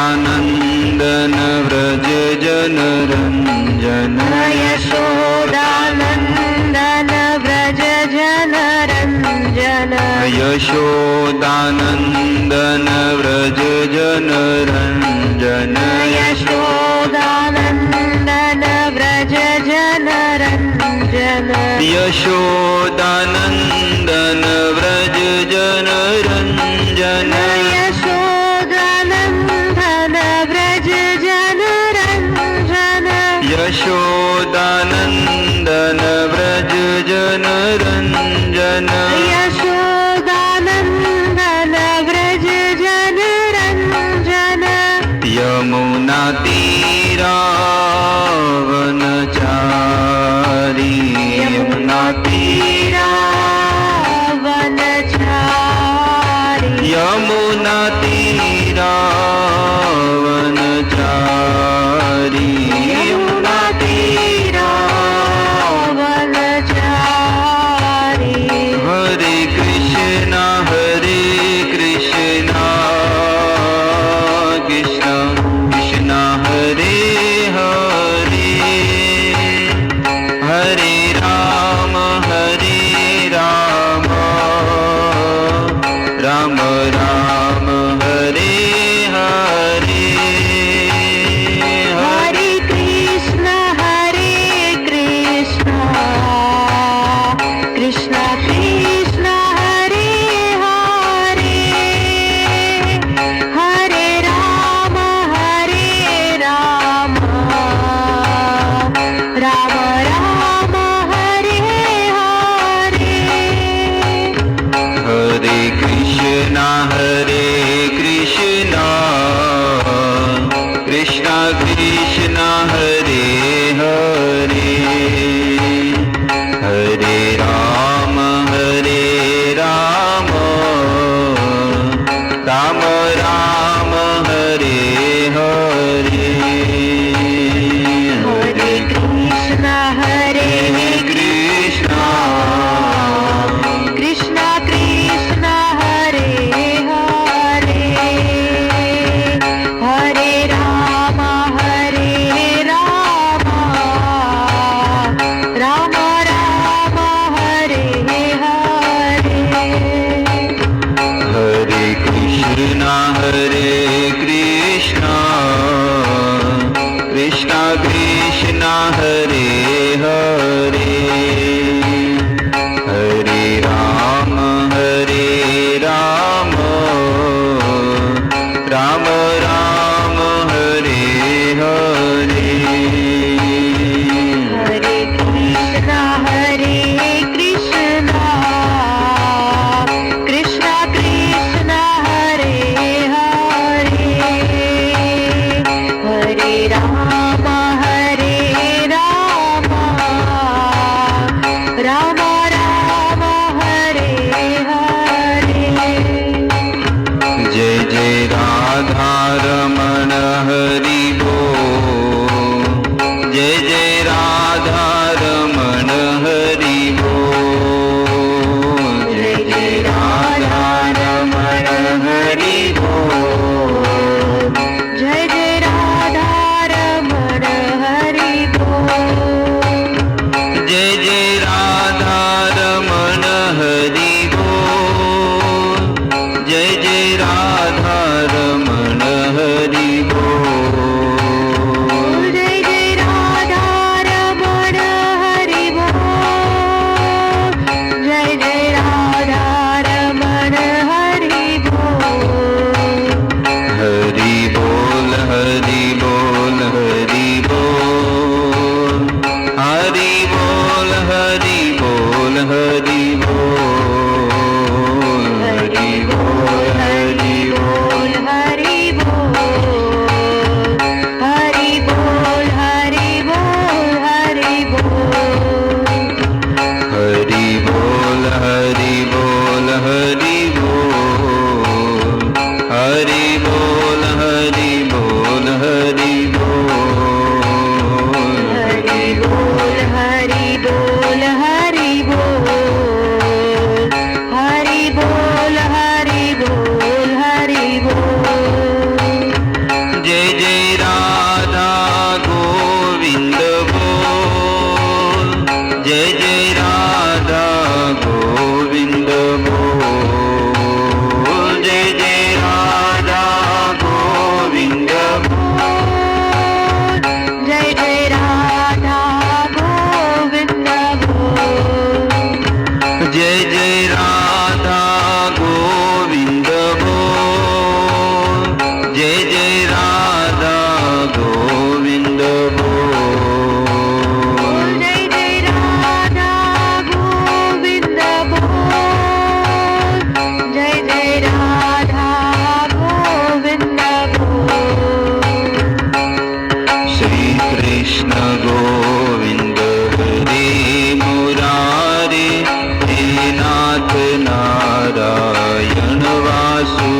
यशोदानन्दन व्रज जनरञ्जन यशोदानन्दन व्रज जनरञ्जन यशोदानन्दन व्रज जनरञ्जन यशोदानन्दन व्रज जनरञ्जन यशोदानन्दन व्रज जनरञ्जन यशोदानन्दन व्रज जनरञ्जन यशोदानन्दन व्रज जनरञ्जन यशोदानन्दन व्रज जनरञ्जन यमुनातीरावनचारी यमुनातीरावनचारी यमुनातीरावनचारी यमुनातीरावनचारी हरे कृष्णा कृष्ण कृष्ण हरे हरे हरे राम राम राम हरे हरे हरे कृष्ण कृष्ण कृष्ण हरे हरे हरे राम राम राम हरे हरे हरे कृष्णा कृष्ण कृष्ण हरे हरे हरे राम राम राम हरे हरे हरे कृष्ण कृष्ण कृष्ण हरे हरे हरे राम राम राम हरे हरे हरे कृष्णा कृष्ण कृष्ण हरे हरे हरे राम राम राम हरे हरे हरे कृष्ण कृष्ण कृष्ण हरे हरे हरे राम राम राम हरे हरे जय जय राधा रमण हरि बोल जय जय राधा रमण हरि बोल जय जय राधा रमण हरि बोल जय जय राधा रमण हरि बोल जय जय राधा रमण हरि बोल जय जय राधा रमण हरि बोल जय जय राधा रमण हरि बोल जय जय राधा रमण हरि बोल हरि बोल हरि बोल हरि बोल हरि बोल हरि बोल हरि बोल हरि बोल हरि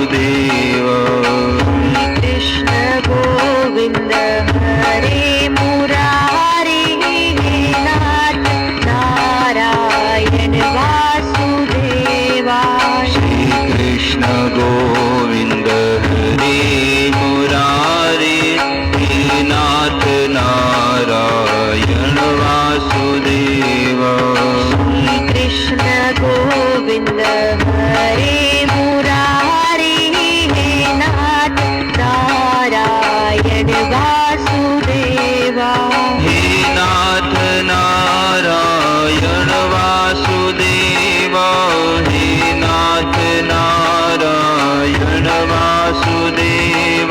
वासुदेव। कृष्ण गोविंद हरे मुरारी हे नाथ नारायण वासुदेवा। श्री कृष्ण गोविंद हरे मुरारी हे नाथ नारायण वासुदेव। श्री कृष्ण गोविंद हरे मुरारी हे नाथ नारायण वासुदेवा। हे नाथ नारायण वासुदेव। हे नाथ नारायण वासुदेव।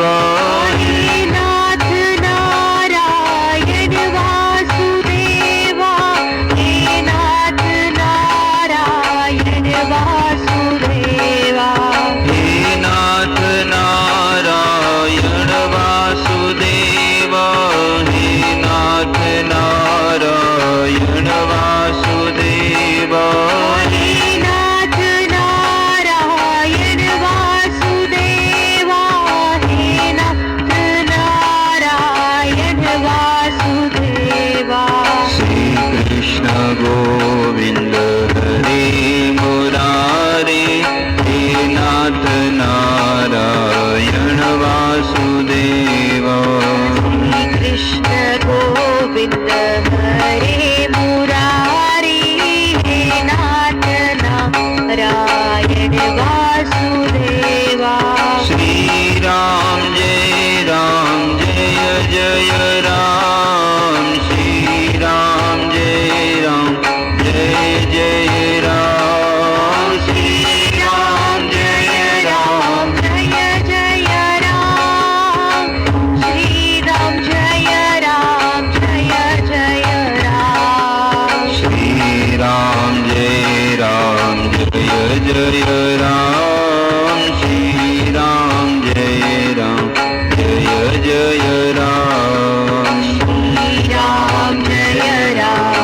हे नाथ नारायण वासुदेवा। हे नाथ नारायण वासुदेवा। हे नाथ नारायण वासुदेव। हे नाथ नारायण वासुदेव। हे नाथ नारायण वासुदेवा। हे नाथ नारायण वासुदेवा। श्री कृष्ण गोविंद हरे मुरारी हे नाथ नारायण वासुदेव। श्री कृष्ण गोविंद हरे मुरारी हे नाथ नारायण वासुदेवा। श्री राम जय जय राम। श्री राम जय जय राम। श्री राम जय जय जय राम। श्री राम जय राम जय जय राम। श्री राम जय जय राम। श्री राम जय जय राम। श्री राम जय राम जय जय राम। श्री राम जय राम जय जय राम।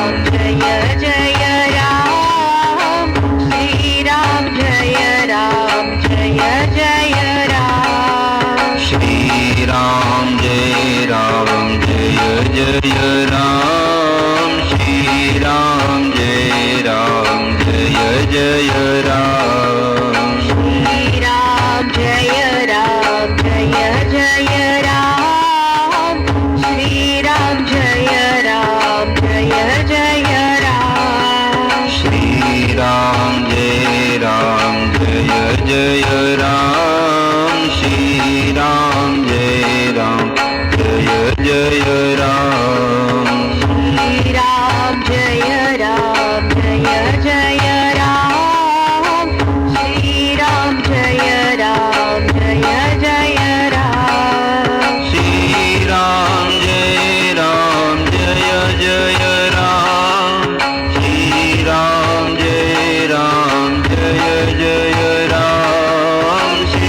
श्री राम जय जय राम। श्री राम जय जय राम। श्री राम जय राम जय जय राम। श्री राम जय राम जय जय राम। श्री राम जय जय राम। श्री राम जय जय राम। श्री राम जय राम जय जय राम। श्री राम जय राम जय जय राम। श्री राम जय जय राम। श्री राम जय जय राम। श्री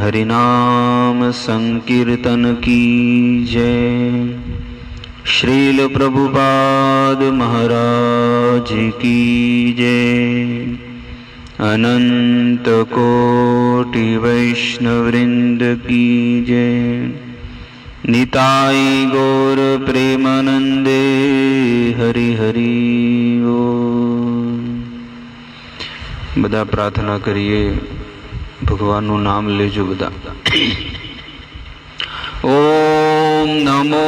हरिनाम संकीर्तन की जय। श्रील प्रभुपाद महाराज की जय। अनंत कोटि वैष्णववृंद की जय। निताई गौर प्रेमानंदे हरि हरि बोल। बधा प्रार्थना करिए, भगवानનું નામ લેજો બધા। ओम नमो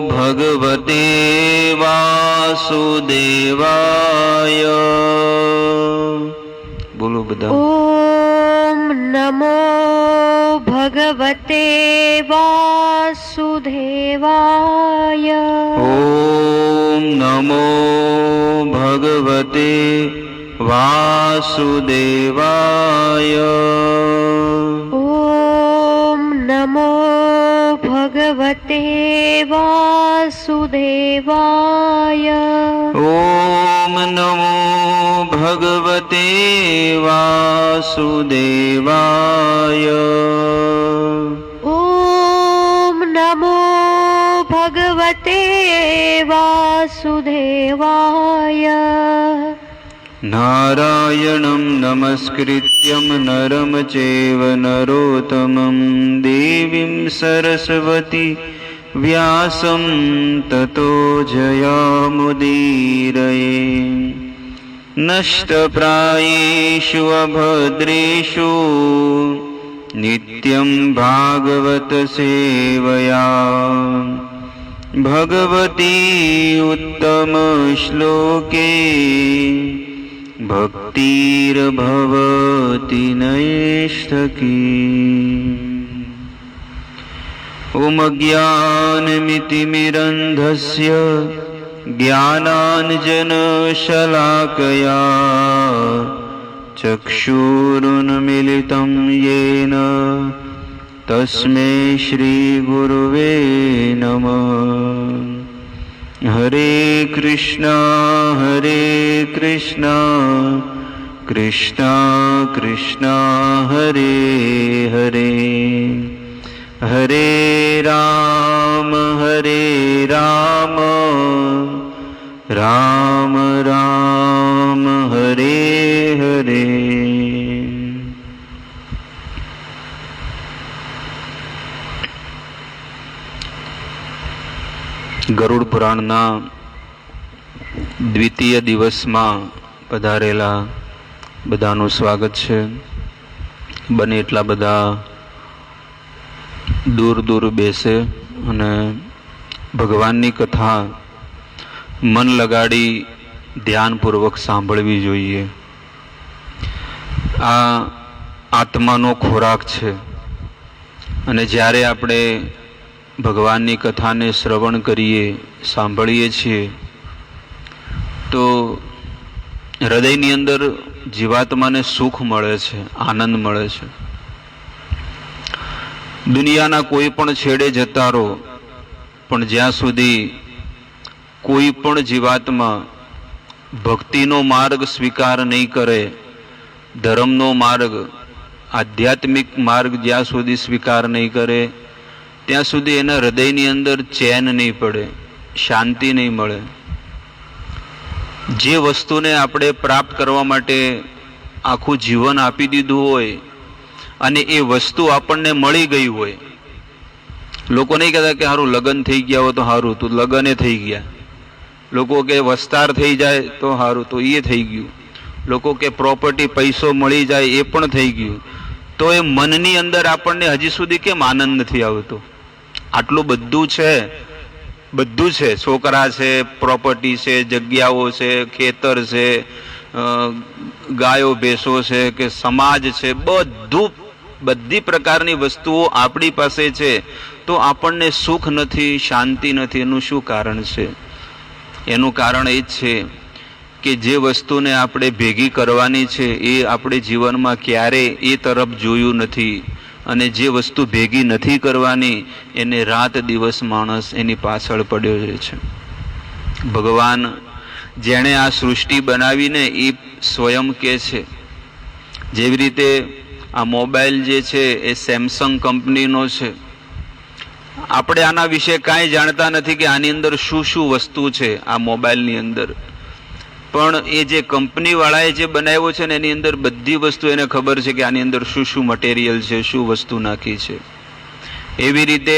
भगवते वासुदेवाय। बोलो બધા। ओम नमो भगवते वासुदेवाय। ओम नमो भगवते वासुदेवाय। ओम नमो भगवते वासुदेवाय। ओम नमो भगवते वासुदेवाय। ओम नमो भगवते वासुदेवाय। नारायणं नमस्कृत्यं नरं चैव नरोत्तमं देवीं सरस्वती व्यासं ततो जयामुदीरये। नष्टप्रायेषु अभद्रेषु नित्यं भागवत सेवया भगवती उत्तम श्लोके भक्तिर्भवति नैष्ठकी। ओम ज्ञानमितिमिरन्धस्य ज्ञानाञ्जनशलाकया चक्षुरुन्मीलितं येन तस्मै श्रीगुरुवे नमः। हरे कृष्णा कृष्णा कृष्णा हरे हरे, हरे राम राम राम हरे हरे। ગરુડ પુરાણના દ્વિતીય દિવસમાં પધારેલા બધાનું સ્વાગત છે। બને એટલા બધા દૂર દૂર બેસે અને ભગવાનની કથા મન લગાડી ધ્યાનપૂર્વક સાંભળવી જોઈએ। આ આત્માનો ખોરાક છે અને જ્યારે આપણે ભગવાનની કથાને શ્રવણ કરીએ, સાંભળીએ છીએ તો હૃદયની અંદર જીવાત્માને સુખ મળે છે, આનંદ મળે છે। દુનિયાના કોઈ પણ છેડે જતા રહો, પણ જ્યાં સુધી કોઈ પણ જીવાત્મા ભક્તિનો માર્ગ સ્વીકાર નહીં કરે, ધર્મનો માર્ગ, આધ્યાત્મિક માર્ગ જ્યાં સુધી સ્વીકાર નહીં કરે ત્યાં સુધી એના હૃદયની અંદર ચેન નહીં પડે, શાંતિ નહીં મળે। જે વસ્તુને આપણે પ્રાપ્ત કરવા માટે આખું જીવન આપી દીધું હોય અને એ વસ્તુ આપણને મળી ગઈ હોય, લોકો નહીં કહેતા કે સારું લગ્ન થઈ ગયા હોય તો સારું, તો લગ્ને થઈ ગયા। લોકો કે વસ્તાર થઈ જાય તો સારું, તો એ થઈ ગયું। લોકો કે પ્રોપર્ટી પૈસો મળી જાય એ પણ થઈ ગયું। તો એ મનની અંદર આપણને હજી સુધી કેમ આનંદ નથી આવતો? આટલું બધું છે, છોકરા છે, પ્રોપર્ટી છે, જગ્યાઓ છે, ખેતર છે, ગાયો ભેંસો છે કે સમાજ છે, બધી પ્રકારની વસ્તુઓ આપણી પાસે છે, તો આપણને સુખ નથી, શાંતિ નથી। એનું શું કારણ છે? એનું કારણ એ જ છે કે જે વસ્તુને આપણે ભેગી કરવાની છે એ આપણે જીવનમાં ક્યારે એ તરફ જોયું નથી, અને જે વસ્તુ ભેગી નથી કરવાની એને રાત દિવસ માણસ એની પાછળ પડ્યો છે। ભગવાન જેણે આ સૃષ્ટિ બનાવીને એ સ્વયં કહે છે, જેવી રીતે આ મોબાઈલ જે છે એ સેમસંગ કંપનીનો છે. આપણે આના વિશે કાંઈ જાણતા નથી કે આની અંદર શું શું વસ્તુ છે આ મોબાઈલની અંદર. પણ એ જે કંપનીવાળાએ જે બનાવ્યો છે ને એની અંદર બધી વસ્તુ એને ખબર છે કે આની અંદર શું શું મટીરિયલ છે, શું વસ્તુ નાખી છે. એવી રીતે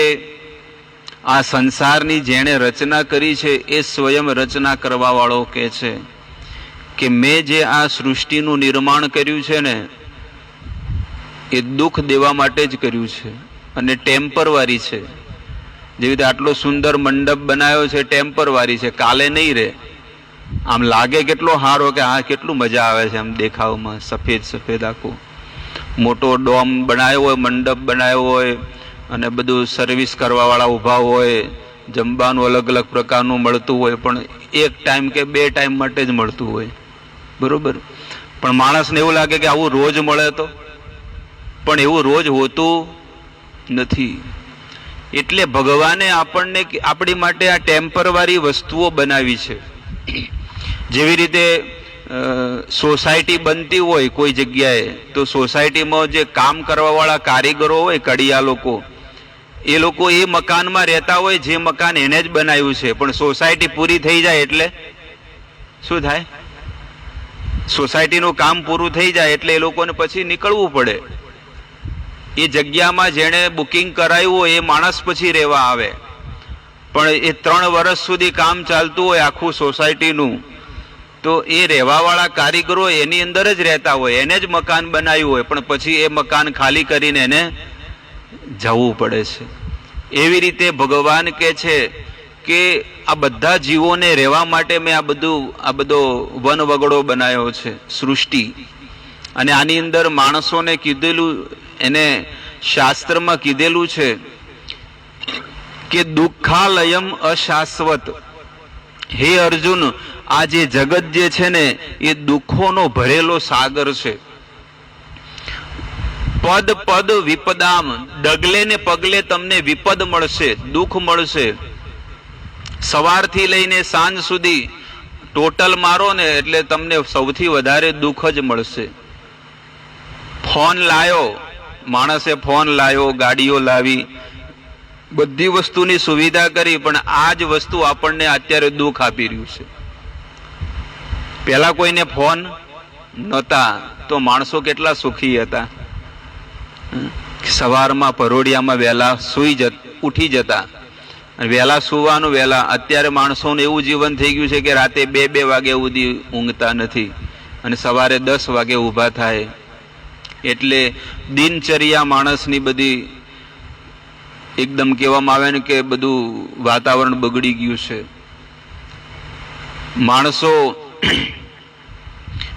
આ સંસારની જેણે રચના કરી છે એ સ્વયં રચના કરવાવાળો કહે છે કે મેં જે આ સૃષ્ટિનું નિર્માણ કર્યું છે ને એ દુઃખ દેવા માટે જ કર્યું છે અને ટેમ્પરવારી છે. જેવી રીતે આટલો સુંદર મંડપ બનાવ્યો છે ટેમ્પરવારી છે, કાલે નહીં રહે. આમ લાગે કેટલો સારો કે હા કેટલું મજા આવે છે આમ દેખાવમાં, સફેદ સફેદ આખું મોટો ડોમ બનાવ્યો હોય, મંડપ બનાવ્યો હોય અને બધું સર્વિસ કરવાવાળા ઊભા હોય, જમવાનું અલગ અલગ પ્રકારનું મળતું હોય, પણ એક ટાઈમ કે બે ટાઈમ માટે જ મળતું હોય, બરોબર. પણ માણસને એવું લાગે કે આવું રોજ મળે તો, પણ એવું રોજ હોતું નથી. એટલે ભગવાને આપણને આપણી માટે આ ટેમ્પરરી વસ્તુઓ બનાવી છે. જેવી રીતે સોસાયટી બનતી હોય કોઈ જગ્યાએ, તો સોસાયટીમાં જે કામ કરવાવાળા કારીગરો હોય, કડિયા લોકો, એ લોકો એ મકાનમાં રહેતા હોય જે મકાન એને જ બનાવ્યું છે. પણ સોસાયટી પૂરી થઈ જાય એટલે શું થાય? સોસાયટીનું કામ પૂરું થઈ જાય એટલે એ લોકોને પછી નીકળવું પડે. એ જગ્યામાં જેણે બુકિંગ કરાયું હોય એ માણસ પછી રહેવા આવે. પણ એ 3 વર્ષ સુધી કામ ચાલતું હોય આખું સોસાયટીનું, તો એ રહેવાવાળા કારીગરો એની અંદર જ રહેતા હોય, એને જ મકાન બનાવ્યું હોય, પણ પછી એ મકાન ખાલી કરીને એને જવું પડે છે. એવી રીતે ભગવાન કહે છે કે આ બધા જીવોને રહેવા માટે મેં આ બધો વનવગડો બનાવ્યો છે, સૃષ્ટિ. અને આની અંદર માણસોને કીધેલું, એને શાસ્ત્રમાં કીધેલું છે કે દુઃખાલયમ અશાશ્વત. હે અર્જુન, આ જે જગત જે છે ને એ દુઃખોનો ભરેલો સાગર છે. પદ પદ વિપદામ, ડગલે ને પગલે તમને વિપદ મળશે, દુઃખ મળશે. સવારથી લઈને સાંજ સુધી ટોટલ મારો ને એટલે તમને સૌથી વધારે દુઃખ જ મળશે. ફોન લાયો, માણસે ફોન લાયો, ગાડીઓ લાવી, બધી વસ્તુની સુવિધા કરી, પણ આ જ વસ્તુ આપણને અત્યારે દુઃખ આપી રહ્યું છે. પેલા કોઈને ફોન નહોતા તો માણસો કેટલા સુખી હતા. સવારમાં પરોડિયામાં વહેલા ઉઠી જતા, વહેલા સુવાનું વહેલા. અત્યારે માણસોનું એવું જીવન થઈ ગયું છે કે રાતે 2 વાગે સુધી ઊંઘતા નથી અને સવારે 10 વાગે ઊભા થાય. એટલે દિનચર્યા માણસની બધી એકદમ કહેવામાં આવે ને કે બધું વાતાવરણ બગડી ગયું છે. માણસો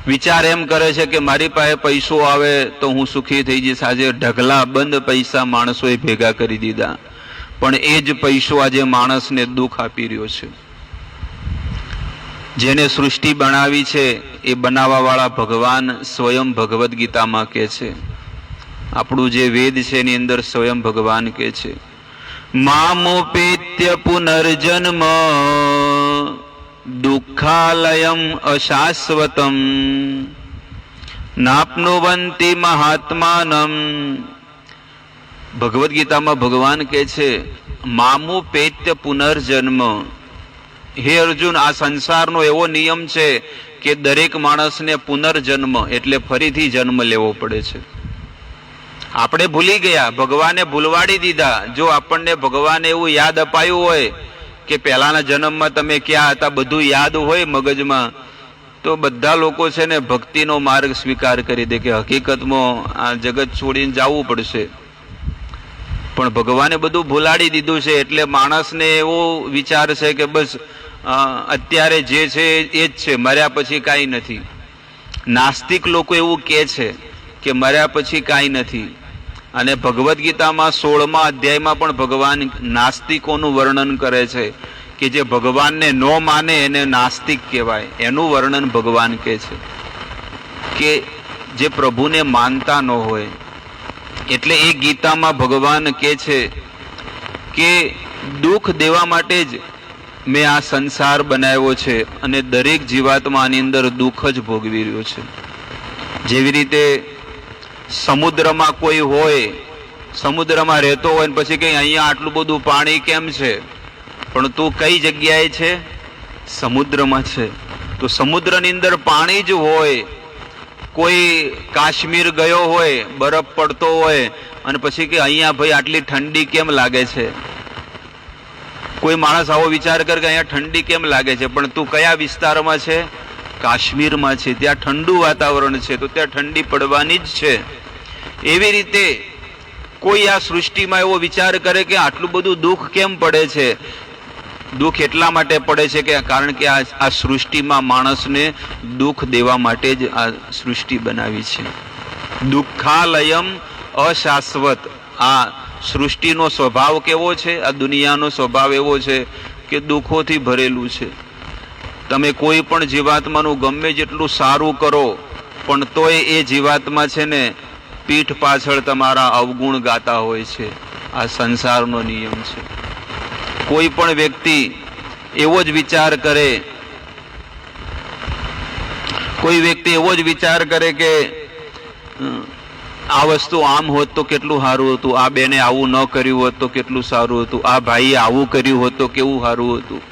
વિચાર એમ કરે છે કે મારી પાસે પૈસો આવે તો હું સુખી થઈ જઈશ. આજે ઢગલા બંધ પૈસા માણસોએ ભેગા કરી દીધા, પણ એ જ પૈસો આજે માણસને દુઃખ આપી રહ્યો છે. જેને સૃષ્ટિ બનાવી છે એ બનાવવા વાળા ભગવાન સ્વયં ભગવદ્ ગીતામાં કહે છે. આપણું જે વેદ છે એની અંદર સ્વયં ભગવાન કહે છે, મામોપેત્ય પુનર્જન્મ દુઃખાલયમ અશાશ્વતમ નાપ્નુવંતિ મહાત્માનમ. ભગવદ્ ગીતામાં ભગવાન કહે છે મામોપેત્ય પુનર્જન્મ. હે અર્જુન, આ સંસારનો એવો નિયમ છે કે દરેક માણસને પુનર્જન્મ એટલે ફરીથી જન્મ લેવો પડે છે. આપણે ભૂલી ગયા, ભગવાને ભૂલવાડી દીધા. જો આપણને ભગવાને એવું યાદ અપાયું હોય કે પહેલાના જન્મમાં તમે ક્યાં હતા, બધું યાદ હોય મગજમાં, તો બધા લોકો છે ને ભક્તિનો માર્ગ સ્વીકાર કરી દે કે હકીકતમાં આ જગત છોડીને જવું પડશે. પણ ભગવાને બધું ભૂલાડી દીધું છે. એટલે માણસને એવો વિચાર છે કે બસ અત્યારે જે છે એ જ છે, મર્યા પછી કાંઈ નથી. નાસ્તિક લોકો એવું કહે છે કે મર્યા પછી કાંઈ નથી. અને ભગવદ્ ગીતામાં 16મા અધ્યાયમાં પણ ભગવાન નાસ્તિકોનું વર્ણન કરે છે કે જે ભગવાનને ન માને એને નાસ્તિક કહેવાય. એનું વર્ણન ભગવાન કહે છે કે જે પ્રભુને માનતા ન હોય. એટલે એ ગીતામાં ભગવાન કહે છે કે દુઃખ દેવા માટે જ મેં આ સંસાર બનાવ્યો છે અને દરેક જીવાત્મા આની અંદર દુઃખ જ ભોગવી રહ્યો છે. જેવી રીતે સમુદ્રમાં કોઈ હોય, સમુદ્રમાં રહેતો હોય ને પછી કઈ અહીંયા આટલું બધું પાણી કેમ છે, પણ તું કઈ જગ્યાએ છે? સમુદ્રમાં છે. તો સમુદ્રની અંદર પાણી જ હોય. કોઈ કાશ્મીર ગયો હોય, બરફ પડતો હોય અને પછી કે અહીંયા ભાઈ આટલી ઠંડી કેમ લાગે છે? કોઈ માણસ આવો વિચાર કરે કે અહીંયા ઠંડી કેમ લાગે છે, પણ તું કયા વિસ્તારમાં છે? કાશ્મીરમાં છે. ત્યાં ઠંડુ વાતાવરણ છે, તો ત્યાં ઠંડી પડવાની જ છે. એવી રીતે કોઈ આ સૃષ્ટિમાં એવો વિચાર કરે કે આટલું બધું દુઃખ કેમ પડે છે? દુઃખ એટલા માટે પડે છે કે કારણ કે આ સૃષ્ટિમાં માણસને દુઃખ દેવા માટે જ આ સૃષ્ટિ બનાવી છે. દુઃખાલયમ અશાશ્વત. આ સૃષ્ટિનો સ્વભાવ કેવો છે? આ દુનિયાનો સ્વભાવ એવો છે કે દુઃખોથી ભરેલું છે. તમે કોઈ પણ જીવાત્માનું ગમે જેટલું સારું કરો પણ તોય એ જીવાત્મા છે ને પીઠ પાછળ તમારા અવગુણ ગાતા હોય છે. આ સંસારનો નિયમ છે. કોઈ પણ વ્યક્તિ એવો જ વિચાર કરે, કોઈ વ્યક્તિ એવો જ વિચાર કરે કે આ વસ્તુ આમ હોત તો કેટલું સારું હતું, આ બેને આવું ન કર્યું હોત તો કેટલું સારું હતું, આ ભાઈએ આવું કર્યું હોત તો કેવું સારું હતું.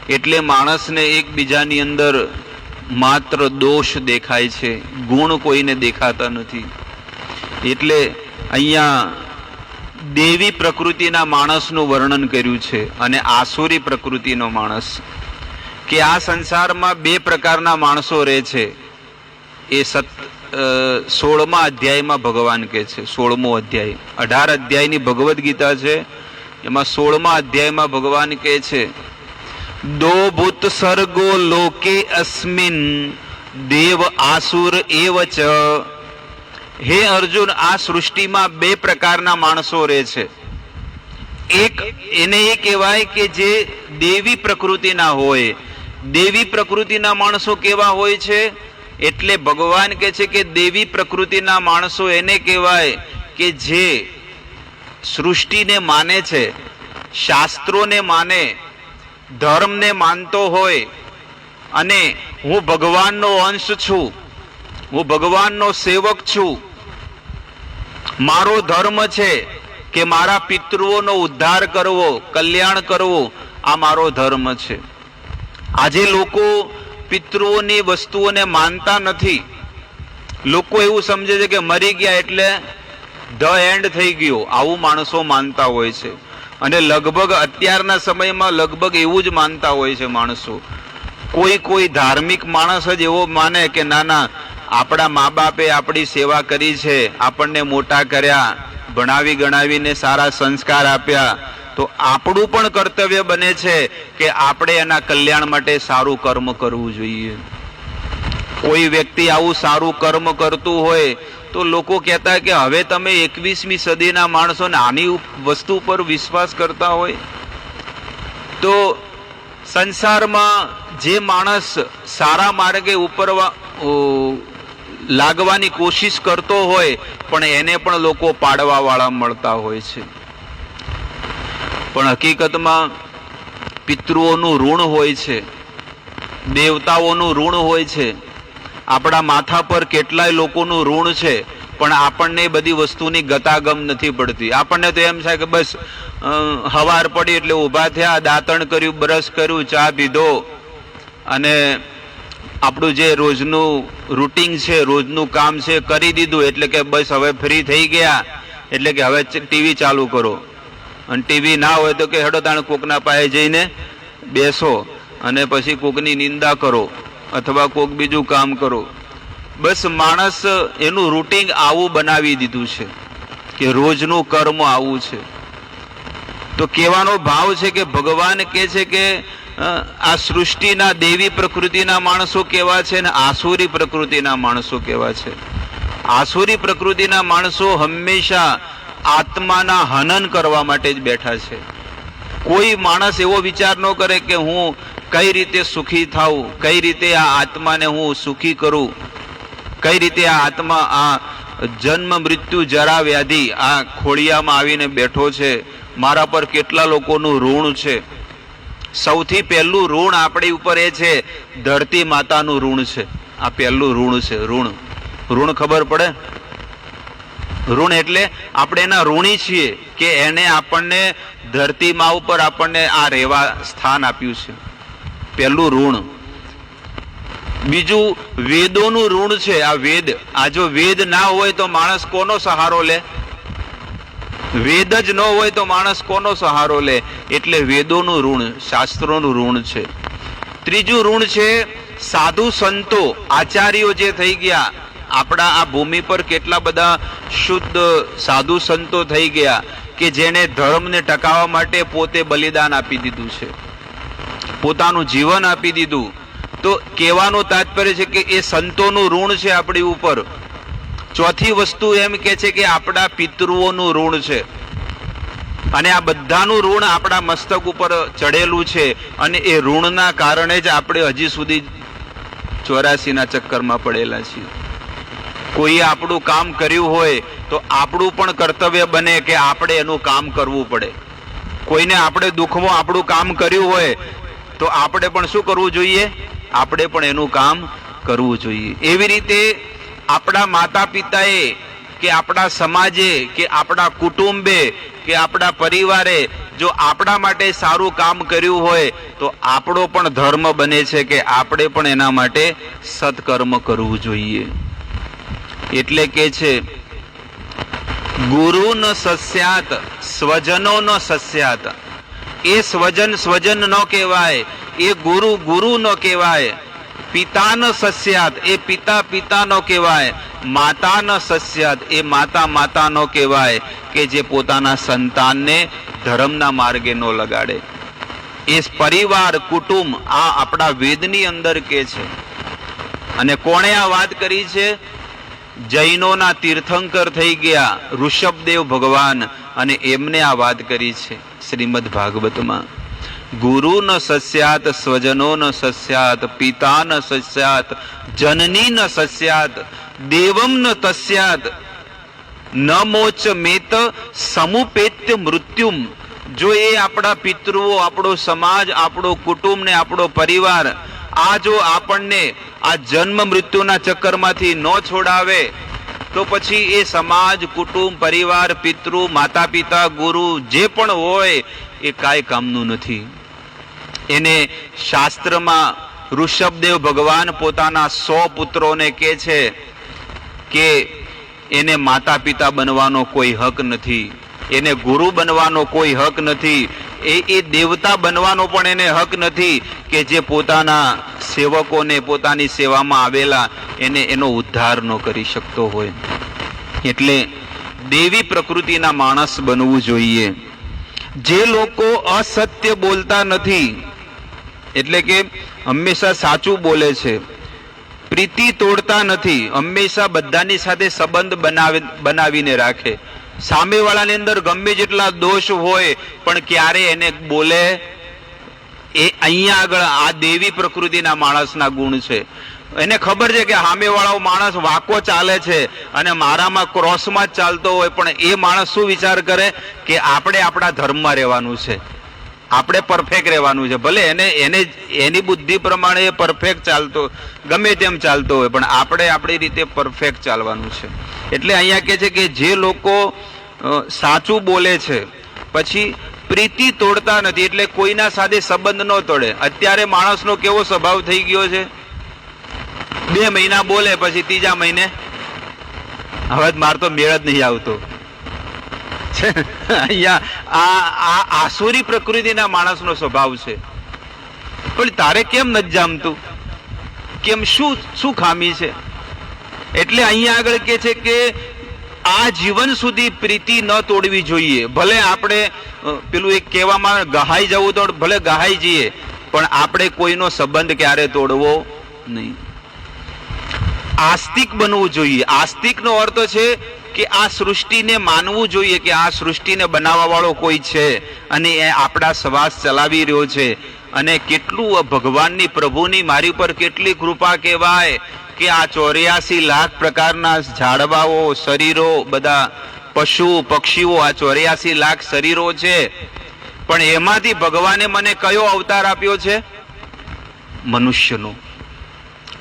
એટલે માણસને એકબીજાની અંદર માત્ર દોષ દેખાય છે, ગુણ કોઈને દેખાતા નથી. એટલે અહીંયા દેવી પ્રકૃતિના માણસનું વર્ણન કર્યું છે અને આસુરી પ્રકૃતિનો માણસ. કે આ સંસારમાં બે પ્રકારના માણસો રહે છે. એ 16મા અધ્યાયમાં ભગવાન કહે છે. 16મો અધ્યાય, 18 અધ્યાયની ભગવદ્ ગીતા છે, એમાં 16મા અધ્યાયમાં ભગવાન કહે છે, દો ભૂત સર્ગો લોકે અસ્મિન દેવ આસુર એવ ચ. હે અર્જુન, આ સૃષ્ટિમાં બે પ્રકારના માણસો રહે છે. એક એને એ કહેવાય કે જે દેવી પ્રકૃતિના હોય. દેવી પ્રકૃતિના માણસો કેવા હોય છે? એટલે ભગવાન કહે છે કે દેવી પ્રકૃતિના માણસો એને કહેવાય કે જે સૃષ્ટિને માને છે, શાસ્ત્રોને માને, ધર્મને માનતો હોય અને હું ભગવાનનો અંશ છું, હું ભગવાનનો સેવક છું, મારો ધર્મ છે કે મારા પિતૃઓનો ઉદ્ધાર કરવો, કલ્યાણ કરવું, આ મારો ધર્મ છે. આજે લોકો પિતૃઓની વસ્તુઓને માનતા નથી. લોકો એવું સમજે છે કે મરી ગયા એટલે ધ એન્ડ થઈ ગયો, આવું માણસો માનતા હોય છે. અને લગભગ અત્યારના સમયમાં લગભગ એવું જ માનતા હોય છે માણસો. કોઈ ધાર્મિક માણસ જ એવો માને કે ના ના, આપણા મા બાપે આપણી સેવા કરી છે, આપણને મોટા કર્યા, ભણાવી ગણાવીને સારા સંસ્કાર આપ્યા, તો આપણું પણ કર્તવ્ય બને છે કે આપણે એના કલ્યાણ માટે સારું કર્મ કરવું જોઈએ. કોઈ વ્યક્તિ આવું સારું કર્મ કરતું હોય તો લોકો કહેતા કે હવે તમે 21મી સદીના માણસોને આની વસ્તુ પર વિશ્વાસ કરતા હોય. તો સંસારમાં જે માણસ સારા માર્ગે ઉપરવા લાગવાની કોશિશ કરતો હોય પણ એને પણ લોકો પાડવા વાળા મળતા હોય છે. પણ હકીકતમાં પિતૃઓનું ઋણ હોય છે, દેવતાઓનું ઋણ હોય છે. આપણા માથા પર કેટલાય લોકોનું ઋણ છે, પણ આપણને બધી વસ્તુની ગતાગમ નથી પડતી. આપણને તો એમ થાય કે બસ હવાર પડી એટલે ઊભા થયા, દાંતણ કર્યું, બ્રશ કર્યું, ચા પીધો અને આપણું જે રોજનું રૂટિન છે, રોજનું કામ છે કરી દીધું, એટલે કે બસ હવે ફ્રી થઈ ગયા, એટલે કે હવે ટીવી ચાલુ કરો. અને ટીવી ના હોય તો કે હેડો તાણે કોકના પાસે જઈને બેસો અને પછી કોકની નિંદા કરો અથવા કોક બીજું કામ કરો. બસ માણસ એનું રૂટિન આવું બનાવી દીધું છે કે રોજનું કર્મ આવું છે. તો કહેવાનો ભાવ છે કે ભગવાન કહે છે કે આ સૃષ્ટિના દેવી પ્રકૃતિના માણસો કેવા છે ને આસુરી પ્રકૃતિના માણસો કેવા છે. આસુરી પ્રકૃતિના માણસો હંમેશા આત્માના હનન કરવા માટે જ બેઠા છે. કોઈ માણસ એવો વિચાર ન કરે કે હું કઈ રીતે સુખી થાઉં, કઈ રીતે આ આત્માને હું સુખી કરું, કઈ રીતે આ આત્મા આ જન્મ મૃત્યુ જરા વ્યાધિ આ ખોળિયામાં આવીને બેઠો છે, મારા પર કેટલા લોકોનું ઋણ છે. સૌથી પહેલું ઋણ આપણી ઉપર એ છે ધરતી માતાનું ઋણ છે. આ પહેલું ઋણ છે. ઋણ ખબર પડે? ઋણ એટલે આપણે એના ઋણી છીએ કે એને આપણને ધરતી મા ઉપર આપણને આ રહેવા સ્થાન આપ્યું છે. પહેલું ઋણ. બીજું વેદોનું ઋણ છે. આ વેદ, આ જો વેદ ના હોય તો માણસ કોનો સહારો લે? વેદ જ ન હોય તો માણસ કોનો સહારો લે? એટલે વેદોનું ઋણ, શાસ્ત્રોનું ઋણ છે. ત્રીજું ઋણ છે સાધુ સંતો, આચાર્યો જે થઈ ગયા. આપણા આ ભૂમિ પર કેટલા બધા શુદ્ધ સાધુ સંતો થઈ ગયા કે જેને ધર્મને ટકાવવા માટે પોતે બલિદાન આપી દીધું છે, પોતાનું જીવન આપી દીધું. તો કહેવાનું તાત્પર્ય છે કે એ સંતોનું ઋણ છે આપણી ઉપર. ચોથી વસ્તુ એમ કે છે કે આપણા પિતૃઓનું ઋણ છે. અને આ બધાનું ઋણ આપણા મસ્તક ઉપર ચડેલું છે. અને એ ઋણના કારણે જ આપણે હજી સુધી 84ના ચક્કરમાં પડેલા છીએ. કોઈએ આપણું કામ કર્યું હોય તો આપણું પણ કર્તવ્ય બને કે આપણે એનું કામ કરવું પડે. કોઈને આપણે દુઃખમાં આપણું કામ કર્યું હોય તો આપણે પણ શું કરવું જોઈએ? આપણે પણ એનું કામ કરવું જોઈએ. એવી રીતે આપણા માતા પિતાએ કે આપણા સમાજે કે આપણા કુટુંબે કે આપણા પરિવારે જો આપણા માટે સારું કામ કર્યું હોય તો આપણો પણ ધર્મ બને છે કે આપણે પણ એના માટે સત્કર્મ કરવું જોઈએ. એટલે કે છે ગુરુ ન સસ્યાત સ્વજનો ન સસ્યાત. એ સ્વજન સ્વજન ન કહેવાય, એ ગુરુ ગુરુ ન કહેવાય. પિતા ન સસ્યાત, એ પિતા પિતા ન કહેવાય. માતા ન સસ્યાત, એ માતા માતા ન કહેવાય કે જે પોતાના સંતાનને ધર્મના માર્ગે ન લગાડે. એ પરિવાર કુટુંબ આ આપણા વેદની અંદર કે છે. અને કોણે આ વાત કરી છે? જૈનોના તીર્થંકર થઈ ગયા ઋષભદેવ ભગવાન, અને એમને આ વાત કરી છે શ્રીમદ ભાગવતમાં. ગુરુ ન સસ્યાત સ્વજનો ન સસ્યાત પિતા ન સસ્યાત જનની ન સસ્યાત દેવમ ન તસ્યાત ન મોચ મેત સમુપેત્ય મૃત્યુમ. જો એ આપણા પિતૃઓ, આપણો સમાજ, આપણો કુટુંબ ને આપણો પરિવાર આ જો આપણને આ જન્મ મૃત્યુના ચક્કરમાંથી ન છોડાવે તો પછી એ સમાજ, કુટુંબ, પરિવાર, પિતૃ, માતા પિતા, ગુરુ જે પણ હોય એ કાંઈ કામનું નથી. એને શાસ્ત્રમાં ઋષભદેવ ભગવાન પોતાના 100 પુત્રોને કહે છે કે એને માતા પિતા બનવાનો કોઈ હક નથી, એને ગુરુ બનવાનો કોઈ હક નથી, એ દેવતા બનવાનો પણ એને હક નથી કે જે પોતાના સેવકોને, પોતાની સેવામાં આવેલા એને એનો ઉદ્ધાર ન કરી શકતો હોય. એટલે દેવી પ્રકૃતિના માણસ બનવું જોઈએ. જે લોકો અસત્ય બોલતા નથી, એટલે કે હંમેશા સાચું બોલે છે, પ્રીતિ તોડતા નથી, હંમેશા બધાની સાથે સંબંધ બનાવીને રાખે, સામેવાળાની અંદર ગમે જેટલા દોષ હોય પણ ક્યારે એને બોલે, એ અહીંયા આગળ આ દેવી પ્રકૃતિના માણસના ગુણ છે. એને ખબર છે કે સામેવાળો માણસ વાકો ચાલે છે અને મારામાં ક્રોસમાં જ ચાલતો હોય, પણ એ માણસ શું વિચાર કરે કે આપણે આપણા ધર્મમાં રહેવાનું છે, આપણે પરફેક્ટ રહેવાનું છે. ભલે એને એની બુદ્ધિ પ્રમાણે એ પરફેક્ટ ચાલતો, ગમે તેમ ચાલતો હોય, પણ આપણે આપણી રીતે પરફેક્ટ ચાલવાનું છે. એટલે અહીંયા કહે છે કે જે લોકો સાચું બોલે છે, પછી પ્રીતિ તોડતા નથી, એટલે કોઈના સાથે સંબંધ ન તોડે. અત્યારે માણસનો કેવો સ્વભાવ થઈ ગયો છે, 2 મહિના બોલે પછી 3જા મહિને હવે માર તો મેળ જ નહીં આવતો. અહીંયા આ આસુરી પ્રકૃતિના માણસનો સ્વભાવ છે. પણ તારે કેમ નથી જામતું? કેમ, શું ખામી છે? એટલે અહીંયા આગળ કે છે કે આ જીવન સુધી પ્રીતિ ન તોડવી જોઈએ. ભલે આપણે પેલું એક કહેવામાં ગહાઈ જવું તો ભલે ગહાઈ જઈએ, પણ આપણે કોઈનો સંબંધ ક્યારે તોડવો નહીં. આસ્તિક બનવું જોઈએ. આસ્તિકનો અર્થ છે કે આ સૃષ્ટિને માનવું જોઈએ કે આ સૃષ્ટિને બનાવવા વાળો કોઈ છે અને એ આપણા શ્વાસ ચલાવી રહ્યો છે. અને કેટલું ભગવાનની, પ્રભુની મારી પર કેટલી કૃપા કહેવાય કે આ 84 લાખ પ્રકારના ઝાડવાઓ, શરીરો, બધા પશુ પક્ષીઓ, આ 84 લાખ શરીરો છે, પણ એમાંથી ભગવાને મને કયો અવતાર આપ્યો છે? મનુષ્યનો.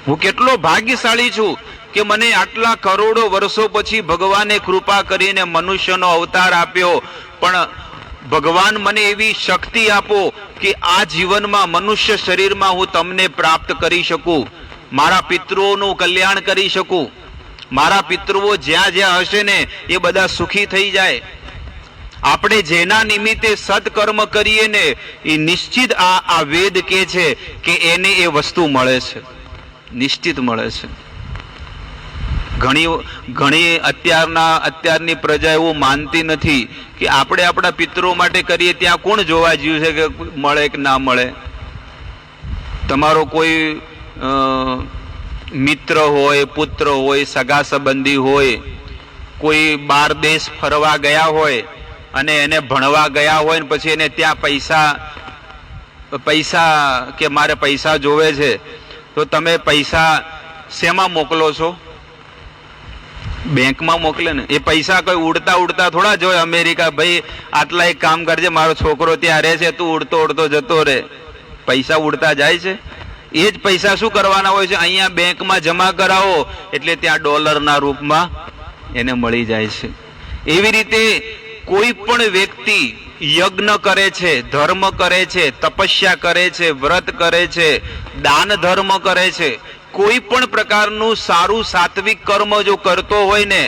હું કેટલો ભાગ્યશાળી છું કે મને આટલા કરોડો વર્ષો પછી ભગવાને કૃપા કરીને મનુષ્યનો અવતાર આપ્યો, પણ ભગવાન મને એવી શક્તિ આપો કે આ જીવનમાં મનુષ્ય શરીરમાં હું તમને પ્રાપ્ત કરી શકું, મારા પિતૃઓનું કલ્યાણ કરી શકું, મારા પિતૃઓ જ્યાં જ્યાં હશે ને એ બધા સુખી થઈ જાય. આપણે જેના નિમિત્તે સત્કર્મ કરીએ ને એ નિશ્ચિત આ વેદ કે છે કે એને એ વસ્તુ મળે છે, નિશ્ચિત મળે છે. ઘણી અત્યારની પ્રજા એવું માનતી નથી કે આપણે આપણા પિતરો માટે કરીએ ત્યાં કોણ જોવા જ્યું છે કે મળે કે ના મળે. તમારો કોઈ મિત્ર હોય, પુત્ર હોય, સગા સંબંધી હોય, કોઈ બાર દેશ ફરવા ગયા હોય અને એને ભણવા ગયા હોય ને પછી એને ત્યાં પૈસા કે મારે પૈસા જોવે છે, તો તમે પૈસા શેમાં મોકલો છો? બેંકમાં મોકલે ને. એ પૈસા કોઈ ઉડતા ઉડતા થોડા જોય અમેરિકા, ભાઈ આટલા એક કામ કરજે, મારો છોકરો ત્યાં રહે છે, તું ઉડતો ઉડતો જતો રહે. પૈસા ઉડતા જાય છે. એ જ પૈસા શું કરવાના હોય છે? અહીંયા બેંકમાં જમા કરાવો એટલે ત્યાં ડોલરના રૂપમાં એને મળી જાય છે. એવી રીતે કોઈ પણ વ્યક્તિ યજ્ઞ કરે છે, ધર્મ કરે છે, તપસ્યા કરે છે, વ્રત કરે છે, દાન ધર્મ કરે છે, કોઈ પણ પ્રકારનું સારું સાત્વિક કર્મ જો કરતો હોય ને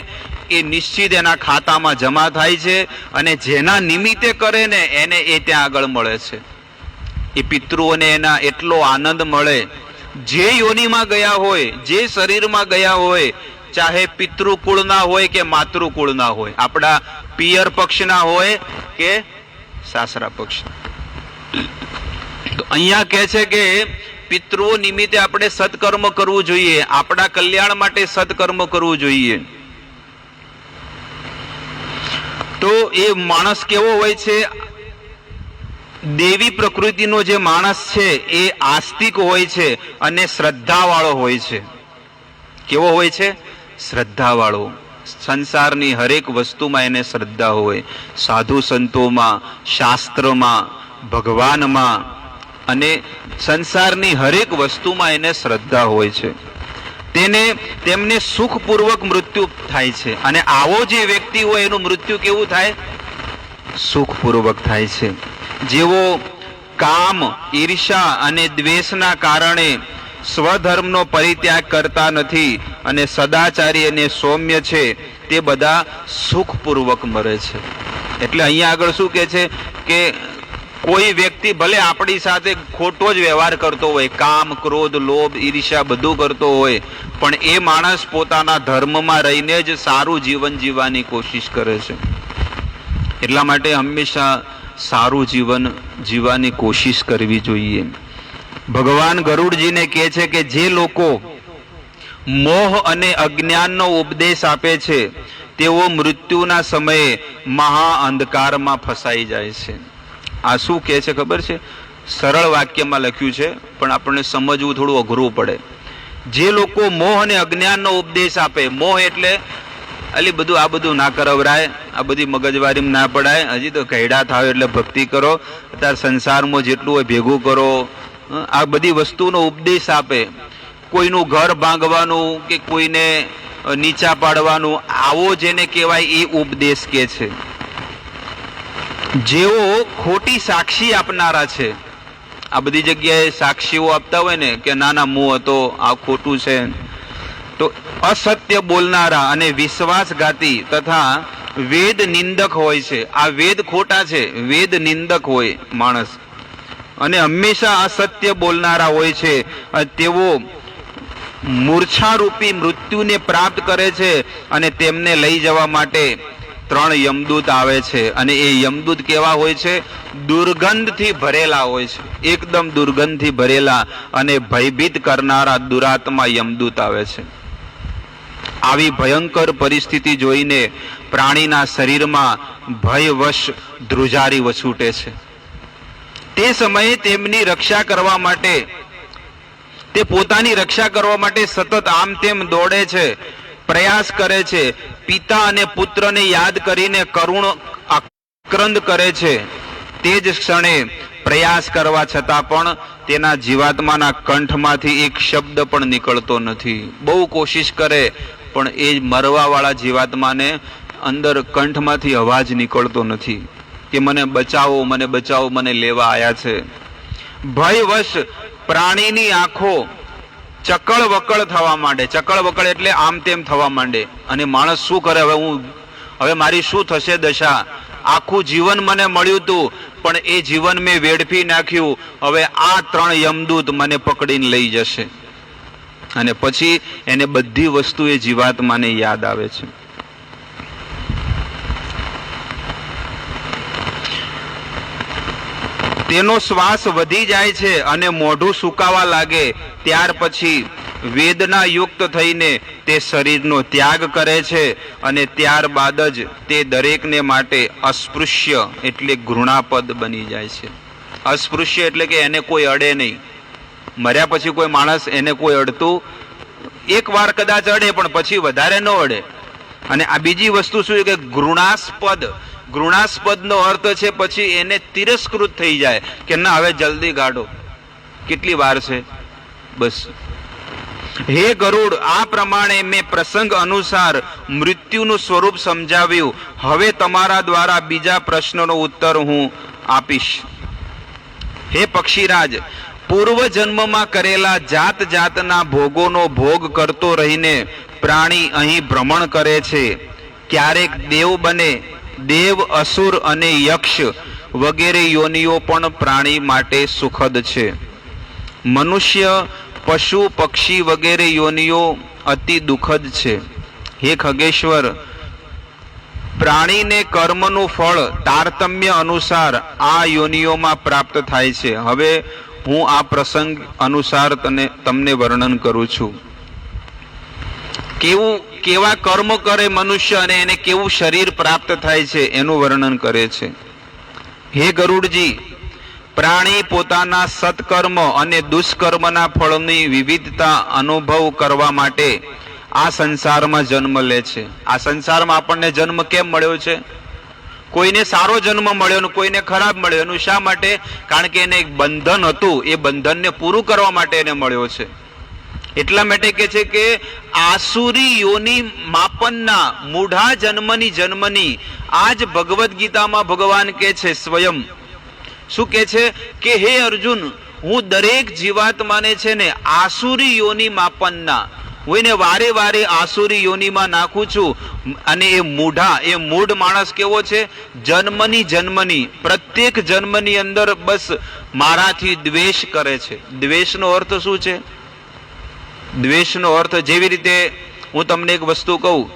એ નિશ્ચિત એના ખાતામાં જમા થાય છે, અને જેના નિમિત્તે કરે ને એને એ ત્યાં આગળ મળે છે. એ પિતૃઓને એના એટલો આનંદ મળે. જે યોનિમાં ગયા હોય, જે શરીરમાં ગયા હોય, ચાહે પિતૃકુળના હોય કે માતૃકુળના હોય, આપણા પિયર પક્ષના હોય કે સાસરા પક્ષના. તો અહીંયા કહે છે કે પિતૃઓ નિમિત્તે આપણે સત્કર્મ કરવું જોઈએ, આપણા કલ્યાણ માટે સત્કર્મ કરવું જોઈએ. તો એ માણસ કેવો હોય છે? દેવી પ્રકૃતિનો જે માણસ છે એ આસ્તિક હોય છે અને શ્રદ્ધાવાળો હોય છે. કેવો હોય છે? શ્રદ્ધાવાળો. સંસારની હરેક વસ્તુમાં એને શ્રદ્ધા હોય, સાધુ સંતોમાં, શાસ્ત્રમાં, ભગવાનમાં અને સંસારની હરેક વસ્તુમાં એને શ્રદ્ધા હોય છે. તેમને સુખપૂર્વક મૃત્યુ થાય છે. અને આવો જે વ્યક્તિ હોય એનું મૃત્યુ કેવું થાય? સુખપૂર્વક થાય છે. જેવો કામ, ઈર્ષા અને દ્વેષના કારણે સ્વધર્મનો પરિત્યાગ કરતા નથી અને સદાચારી અને સૌમ્ય છે, તે બધા સુખપૂર્વક મરે છે. એટલે અહીંયા આગળ શું કહે છે કે કોઈ વ્યક્તિ ભલે આપણી સાથે ખોટો જ વ્યવહાર કરતો હોય, કામ, ક્રોધ, લોભ, ઈર્ષ્યા બધું કરતો હોય, પણ એ માણસ પોતાના ધર્મમાં રહીને જ સારું જીવન જીવવાની કોશિશ કરે છે. એટલા માટે હંમેશા સારું જીવન જીવવાની કોશિશ કરવી જોઈએ. ભગવાન ગરુડજીને કહે છે કે જે લોકો મોહ અને અજ્ઞાનનો ઉપદેશ આપે છે તેઓ મૃત્યુના સમયે મહા અંધકારમાં ફસાઈ જાય છે. આ શું કહે છે ખબર છે? સરળ વાક્યમાં લખ્યું છે, પણ આપણને સમજવું થોડું અઘરું પડે. જે લોકો મોહ અને અજ્ઞાનનો ઉપદેશ આપે, મોહ એટલે અલી બધું આ બધું ના કરાવરાય, આ બધી મગજવારીમાં ના પડાય, હજી તો ઘયડા થાવ એટલે ભક્તિ કરો, અત્યારે સંસારમાં જેટલું હોય ભેગું કરો, આ બધી વસ્તુનો ઉપદેશ આપે. કોઈનું ઘર ભાંગવાનું કે કોઈને નીચા પાડવાનું, આવો જેને કહેવાય એ ઉપદેશ કે છે. જેઓ ખોટી સાક્ષી આપનારા છે, આ બધી જગ્યાએ સાક્ષીઓ આપતા હોય ને કે ના ના મું હતો, આ ખોટું છે, તો અસત્ય બોલનારા અને વિશ્વાસઘાતી તથા વેદ નિંદક હોય છે. આ વેદ ખોટા છે, વેદ નિંદક હોય માણસ, અને હંમેશા અસત્ય બોલનારા હોય છે. તેઓ મૂર્છારૂપી મૃત્યુને પ્રાપ્ત કરે છે અને તેમને લઈ જવા માટે 3 યમદૂત આવે છે. અને એ યમદૂત કેવા હોય છે? દુર્ગંધથી ભરેલા હોય છે, એકદમ દુર્ગંધથી ભરેલા અને ભયભીત કરનારા દુરાત્મા યમદૂત આવે છે. આવી ભયંકર પરિસ્થિતિ જોઈને પ્રાણીના શરીરમાં ભયવશ ધ્રુજારી વછૂટે છે. તે સમયે તેમની રક્ષા કરવા માટે, તે પોતાની રક્ષા કરવા માટે સતત આમ તેમ દોડે છે, પ્રયાસ કરે છે. પિતા અને પુત્રને યાદ કરીને કરુણ આક્રંદ કરે છે. તે જ ક્ષણે પ્રયાસ કરવા છતાં પણ તેના જીવાત્માના કંઠમાંથી એક શબ્દ પણ નીકળતો નથી. બહુ કોશિશ કરે પણ એ મરવાવાળા જીવાત્માને અંદર કંઠમાંથી અવાજ નીકળતો નથી કે મને બચાવો, મને બચાવો, મને લેવા આવ્યા છે. ભયવશ પ્રાણીની આંખો ચકળ વકળ થવા માંડે. ચકળ વકળ એટલે આમ તેમ થવા માંડે. અને માણસ શું કરે, હવે મારી શું થશે દશા? આખું જીવન મને મળ્યું હતું પણ એ જીવન મેં વેડફી નાખ્યું. હવે આ 3 યમદૂત મને પકડીને લઈ જશે. અને પછી એને બધી વસ્તુ એ જીવાત્માને યાદ આવે છે. તેનો શ્વાસ વધી જાય છે અને મોઢું સુકાવા લાગે. ત્યાર પછી વેદના યુક્ત થઈને તે શરીરનો ત્યાગ કરે છે અને ત્યારબાદ જ તે દરેકને માટે અસ્પૃશ્ય એટલે ઘૃણાપદ બની જાય છે. અસ્પૃશ્ય એટલે કે એને કોઈ અડે નહીં. મર્યા પછી કોઈ માણસ એને કોઈ અડતું એક વાર કદાચ અડે પણ પછી વધારે ન અડે. અને આ બીજી વસ્તુ શું છે કે ઘૃણાસ્પદ. ઘૃણાસ્પદનો અર્થ છે પછી એને તિરસ્કૃત થઈ જાય કે ના હવે જલ્દી ગાડો, કેટલી વાર છે બસ. હે ગરુડ, આ પ્રમાણે મેં પ્રસંગ અનુસાર મૃત્યુનું સ્વરૂપ સમજાવ્યું. હવે તમારા દ્વારા બીજા પ્રશ્નનો ઉત્તર હું આપીશ. હે પક્ષીરાજ, પૂર્વ જન્મમાં કરેલા જાત જાતના ભોગોનો ભોગ કરતો રહીને પ્રાણી અહીં ભ્રમણ કરે છે. ક્યારેક દેવ બને. દેવ, અસુર અને યક્ષ વગેરે યોનિઓ પણ પ્રાણી માટે સુખદ છે. મનુષ્ય, પશુ, પક્ષી વગેરે યોનિઓ અતિ દુઃખદ છે. હે ખગેશ્વર, પ્રાણીને કર્મનું ફળ તારતમ્ય અનુસાર આ યોનિઓમાં પ્રાપ્ત થાય છે. હવે હું આ પ્રસંગ અનુસાર તમને વર્ણન કરું છું. કેવા કર્મ કરે મનુષ્ય અને એને કેવું શરીર પ્રાપ્ત થાય છે એનું વર્ણન કરે છે. હે ગરુડજી, પ્રાણી પોતાના સત્કર્મ અને દુષ્કર્મના ફળની વિવિધતા અનુભવ કરવા માટે આ સંસારમાં જન્મ લે છે. આ સંસારમાં આપણને જન્મ કેમ મળ્યો છે? કોઈને સારો જન્મ મળ્યો ને કોઈને ખરાબ મળ્યો. એનું શા માટે? કારણ કે એને એક બંધન હતું, એ બંધનને પૂરું કરવા માટે એને મળ્યો છે. એટલા માટે કે છે કે આસુરી યોની માપનના મૂઢા જન્મની આજ ભગવદ્ ગીતામાં ભગવાન કે છે સ્વયં. શું કે છે કે હે અર્જુન, હું દરેક જીવાત્માને છે ને આસુરી યોની માપનના, હું એને વારે વારે આસુરી યોનીમાં નાખું છું. અને એ મૂઢ માણસ કેવો છે? જન્મની પ્રત્યેક જન્મની અંદર બસ મારાથી દ્વેષ કરે છે. દ્વેષનો અર્થ શું છે? દ્વેષનો અર્થ, જેવી રીતે હું તમને એક વસ્તુ કહું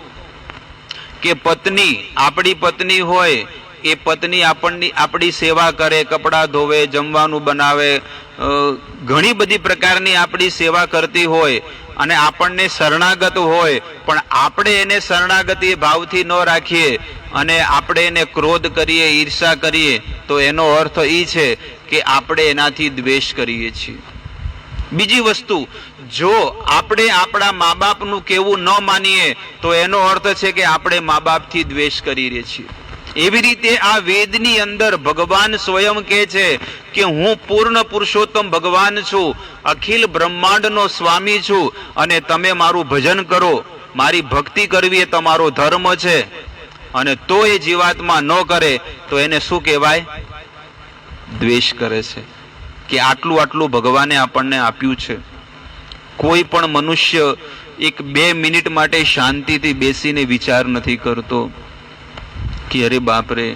કે પત્ની, આપણી પત્ની હોય, એ પત્ની આપણી સેવા કરે, કપડાં ધોવે, જમવાનું બનાવે, ઘણી બધી પ્રકારની આપણી સેવા કરતી હોય અને આપણને શરણાગત હોય, પણ આપણે એને શરણાગતિ ભાવથી ન રાખીએ અને આપણે એને ક્રોધ કરીએ, ઈર્ષા કરીએ, તો એનો અર્થ એ છે કે આપણે એનાથી દ્વેષ કરીએ છીએ. બીજી વસ્તુ, જો આપણે આપણા મા બાપનું કહેવું ન માનીએ તો એનો અર્થ છે કે આપણે મા બાપથી દ્વેષ કરી રહ્યા છીએ. એવી રીતે આ વેદની અંદર ભગવાન સ્વયં કહે છે કે હું પૂર્ણ પુરુષોત્તમ ભગવાન છું, અખિલ બ્રહ્માંડનો સ્વામી છું, અને તમે મારું ભજન કરો, મારી ભક્તિ કરવી એ તમારો ધર્મ છે. અને તો એ જીવાત્મા ન કરે તો એને શું કહેવાય? દ્વેષ કરે છે. કે આટલું ભગવાને આપણને આપ્યું છે. કોઈ પણ મનુષ્ય 1-2 મિનિટ માટે શાંતિથી બેસીને વિચાર નથી કરતો કે અરે બાપરે,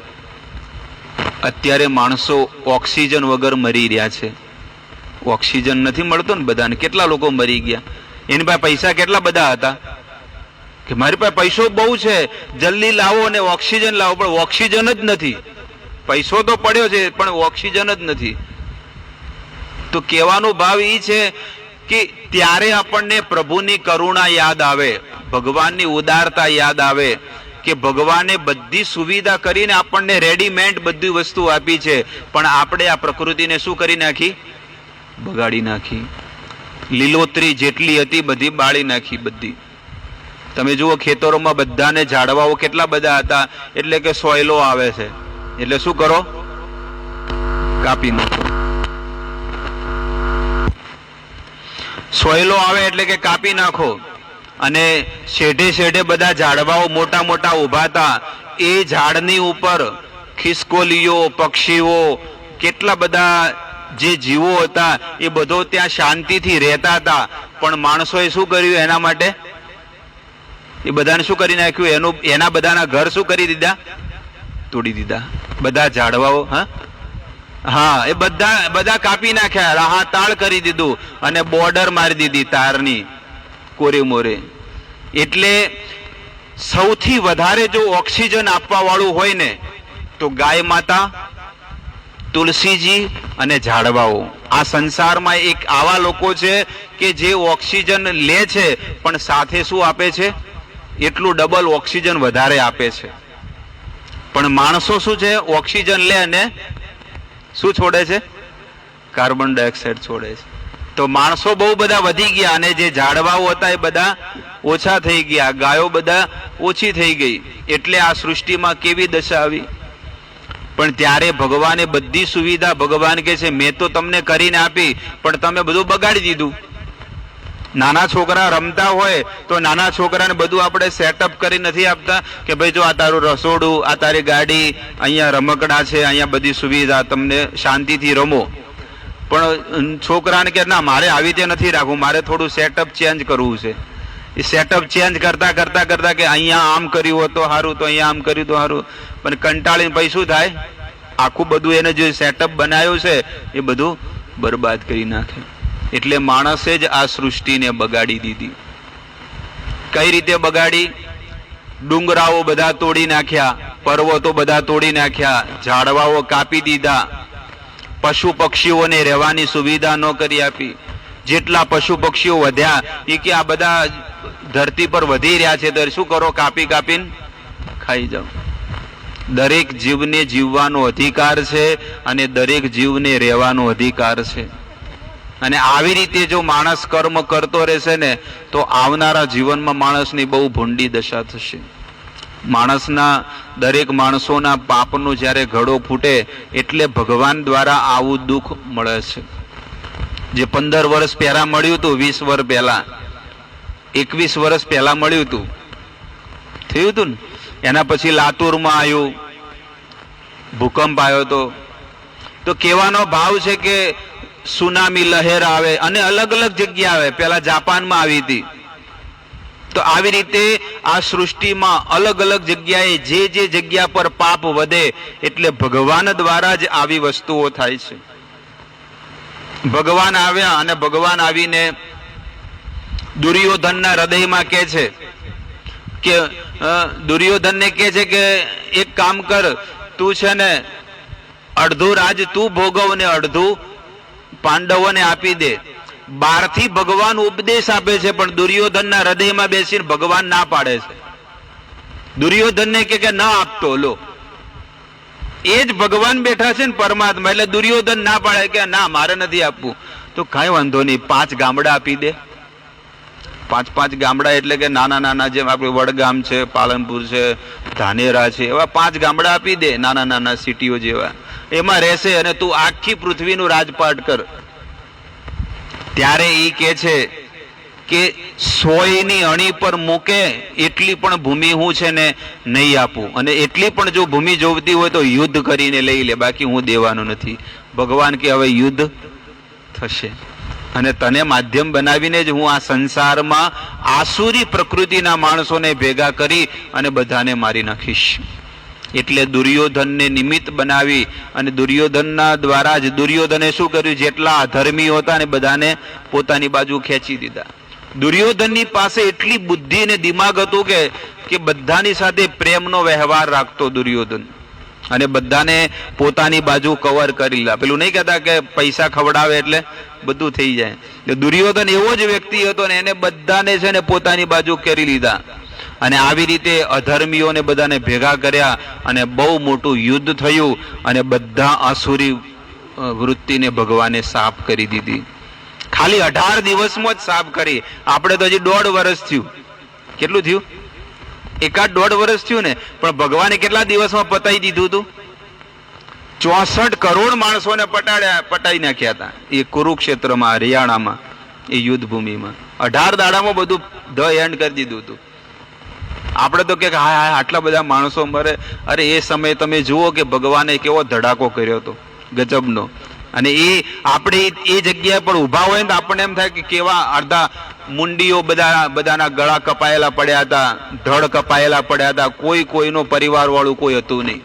અત્યારે માણસો ઓક્સિજન વગર મરી રહ્યા છે. ઓક્સિજન નથી મળતો ને બધાને. કેટલા લોકો મરી ગયા? એની પાસે પૈસા કેટલા બધા હતા કે મારી પાસે પૈસો બહુ છે, જલ્દી લાવો અને ઓક્સિજન લાવો, પણ ઓક્સિજન જ નથી. પૈસો તો પડ્યો છે પણ ઓક્સિજન જ નથી. તો કહેવાનો ભાવ એ છે કે ત્યારે આપણને પ્રભુની કરુણા યાદ આવે, ભગવાનની ઉદારતા યાદ આવે કે ભગવાને બધી સુવિધા કરીને આપણને રેડીમેડ બધી વસ્તુ આપી છે, પણ આપણે આ પ્રકૃતિને શું કરી નાખી? બગાડી નાખી. લીલોતરી જેટલી હતી બધી બાળી નાખી. બધી તમે જુઓ ખેતરોમાં બધાને ઝાડવાઓ કેટલા બધા હતા, એટલે કે સોયલો આવે છે એટલે શું કરો? કાપી નાખો. સોયલો આવે એટલે કે કાપી નાખો. અને શેઢે શેઢે બધા ઝાડવાઓ મોટા મોટા ઉભા હતા. એ ઝાડની ઉપર ખિસકોલીઓ, પક્ષીઓ, કેટલા બધા જે જીવો હતા એ બધો ત્યાં શાંતિથી રહેતા હતા. પણ માણસોએ શું કર્યું એના માટે? એ બધાને શું કરી નાખ્યું? એના બધાના ઘર શું કરી દીધા? તોડી દીધા. બધા ઝાડવાઓ હા એ બધા કાપી નાખ્યા, રાહાતાળ કરી દીધું અને બોર્ડર મારી દીધી તારની કોરે મોરે. એટલે સૌથી વધારે જો ઓક્સિજન આપવા વાળું હોય ને તો ગાય માતા, તુલસીજી અને ઝાડવાઓ. આ સંસારમાં એક આવા લોકો છે કે જે ઓક્સિજન લે છે પણ સાથે શું આપે છે? એટલું ડબલ ઓક્સિજન વધારે આપે છે. પણ માણસો શું છે? ઓક્સિજન લે અને શું છોડે છે? કાર્બન ડાયોક્સાઇડ છોડે છે. તો માણસો બહુ બધા વધી ગયા અને જે ઝાડવાઓ હતા એ બધા ઓછા થઈ ગયા, ગાયો બધા ઓછી થઈ ગઈ. એટલે આ સૃષ્ટિમાં કેવી દશા આવી. પણ ત્યારે ભગવાને બધી સુવિધા, ભગવાન કહે છે મેં તો તમને કરીને આપી પણ તમે બધું બગાડી દીધું. નાના છોકરા રમતા હોય તો નાના છોકરાને બધું આપણે સેટઅપ કરી નથી આપતા કે ભાઈ જો આ તારું રસોડું, આ તારી ગાડી, અહીંયા રમકડા છે, અહીંયા બધી સુવિધા, તમને શાંતિથી રમો. પણ છોકરાને કે ના મારે આવી રીતે નથી રાખવું, મારે થોડું સેટઅપ ચેન્જ કરવું છે. એ સેટઅપ ચેન્જ કરતા કરતા કરતા કે અહીંયા આમ કર્યું હોત તો સારું, તો અહીંયા આમ કર્યું તો સારું. પણ કંટાળીને પછી શું થાય? આખું બધું એને જે સેટઅપ બનાવ્યું છે એ બધું બરબાદ કરી નાખે. એટલે માણસે જ આ સૃષ્ટિને બગાડી દીધી. કઈ રીતે બગાડી? ડુંગરાઓ બધા તોડી નાખ્યા, પર્વતો બધા તોડી નાખ્યા, ઝાડવાઓ કાપી દીધા, પશુ પક્ષીઓને રહેવાની સુવિધા ન કરી આપી. જેટલા પશુ પક્ષીઓ વધ્યા એ કે આ બધા ધરતી પર વધી રહ્યા છે તો શું કરો? કાપી કાપીને ખાઈ જાઓ. દરેક જીવને જીવવાનો અધિકાર છે અને દરેક જીવને રહેવાનો અધિકાર છે. અને આવી રીતે જો માણસ કર્મ કરતો રહેશે ને તો આવનારા જીવનમાં માણસની બહુ ભૂંડી દશા થશે. માણસના, દરેક માણસોના પાપનો જ્યારે ઘડો ફૂટે એટલે ભગવાન દ્વારા આવું દુઃખ મળે છે. જે 15 વર્ષ પહેલા મળ્યું હતું, 20 વર્ષ પહેલા, 21 વર્ષ પહેલા મળ્યું હતું, થયું હતું ને. એના પછી લાતુરમાં આવ્યું, ભૂકંપ આવ્યો તો કહેવાનો ભાવ છે કે સુનામી લહેર આવે અને અલગ અલગ જગ્યા આવે. પેલા જાપાનમાં આવી હતી. તો આવી રીતે આ સૃષ્ટિમાં અલગ અલગ જગ્યાએ જે જગ્યા પર પાપ વધે એટલે ભગવાન દ્વારા જ આવી વસ્તુઓ થાય છે. ભગવાન આવ્યા અને ભગવાન આવીને દુર્યોધનના હૃદયમાં કહે છે કે દુર્યોધનને કહે છે કે એક કામ કર, તું છે ને અડધું રાજ તું ભોગવ ને અડધું પાંડવોને આપી દે. બહારથી ભગવાન ઉપદેશ આપે છે પણ દુર્યોધનના હૃદયમાં બેસીને ભગવાન ના પાડે છે. દુર્યોધનને કે ના આપતો. લો, એ જ ભગવાન બેઠા છે ને પરમાત્મા. એટલે દુર્યોધન ના પાડે કે ના મારે નથી આપવું. તો કઈ વાંધો નહીં, 5 ગામડા આપી દે. 5 ગામડા એટલે કે નાના નાના, જેમ આપણે વડગામ છે, પાલનપુર છે, ધાનેરા છે, એવા 5 ગામડા આપી દે, નાના નાના સિટીઓ જેવા. એમાં રહેશે અને તું આખી પૃથ્વીનું રાજપાટ કર. ત્યારે એ કે છે કે 100ની અણી પર મૂકે એટલી પણ ભૂમિ હું છે ને નહીં આપું. અને એટલી પણ જો ભૂમિ જોવતી હોય તો યુદ્ધ કરીને લઈ લે, બાકી હું દેવાનું નથી. ભગવાન કે હવે યુદ્ધ થશે અને તને માધ્યમ બનાવીને જ હું આ સંસારમાં આસુરી પ્રકૃતિના માણસોને ભેગા કરી અને બધાને મારી નાખીશ. એટલે દુર્યોધનને નિમિત્ત બનાવી અને દુર્યોધનના દ્વારા જ દુર્યોધને શું કર્યું? જેટલા અધર્મીઓ હતા ને બધાને પોતાની બાજુ ખેંચી દીધા. દુર્યોધનની પાસે એટલી બુદ્ધિ અને દિમાગ હતું કે બધાની સાથે પ્રેમનો વ્યવહાર રાખતો દુર્યોધન અને બધાને પોતાની બાજુ કવર કરી લીધા. પેલું નહીં કહેતા કે પૈસા ખવડાવે એટલે બધું થઈ જાય. દુર્યોધન એવો જ વ્યક્તિ હતો ને એને બધાને છે ને પોતાની બાજુ કરી લીધા. અને આવી રીતે અધર્મીઓને બધાને ભેગા કર્યા અને બહુ મોટું યુદ્ધ થયું અને બધા આસુરી વૃત્તિને ભગવાને સાફ કરી દીધી. ખાલી 18 દિવસમાં જ સાફ કરી. આપણે તો હજી 1.5 વર્ષ થયું. કેટલું થયું? 1.5 વર્ષ થયું ને, પણ ભગવાને કેટલા દિવસમાં પતાવી દીધું હતું? 64 કરોડ માણસોને પટાઈ નાખ્યા હતા એ કુરુક્ષેત્રમાં, હરિયાણામાં, એ યુદ્ધ ભૂમિમાં. 18 દાડામાં બધું ધ એન્ડ કરી દીધું હતું. આપણે તો કે હા આટલા બધા માણસો મરે. અરે એ સમયે તમે જુઓ કે ભગવાને કેવો ધડાકો કર્યો હતો, ગજબનો. અને એ આપણે એ જગ્યા પર ઊભા હોય ને આપણને એમ થાય કે કેવા અડધા મુંડીઓ બધાના ગળા કપાયેલા પડ્યા હતા, ધડ કપાયેલા પડ્યા હતા. કોઈનો પરિવાર વાળું કોઈ હતું નહીં.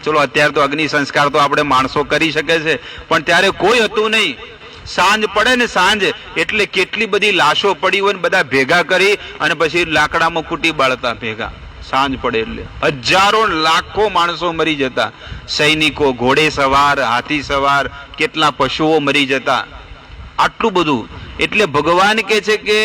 ચલો અત્યારે તો અગ્નિ સંસ્કાર તો આપણે માણસો કરી શકે છે, પણ ત્યારે કોઈ હતું નહીં. સાંજ પડે ને, સાંજ એટલે કેટલી બધી લાશો પડી હોય ને બધા ભેગા કરી અને પછી લાકડામાં કૂટી બાળતા ભેગા. સાંજ પડે એટલે હજારો લાખો માણસો મરી જતા. સૈનિકો, ઘોડે સવાર, હાથી સવાર, કેટલા પશુઓ મરી જતા. આટલું બધું. એટલે ભગવાન કે છે કે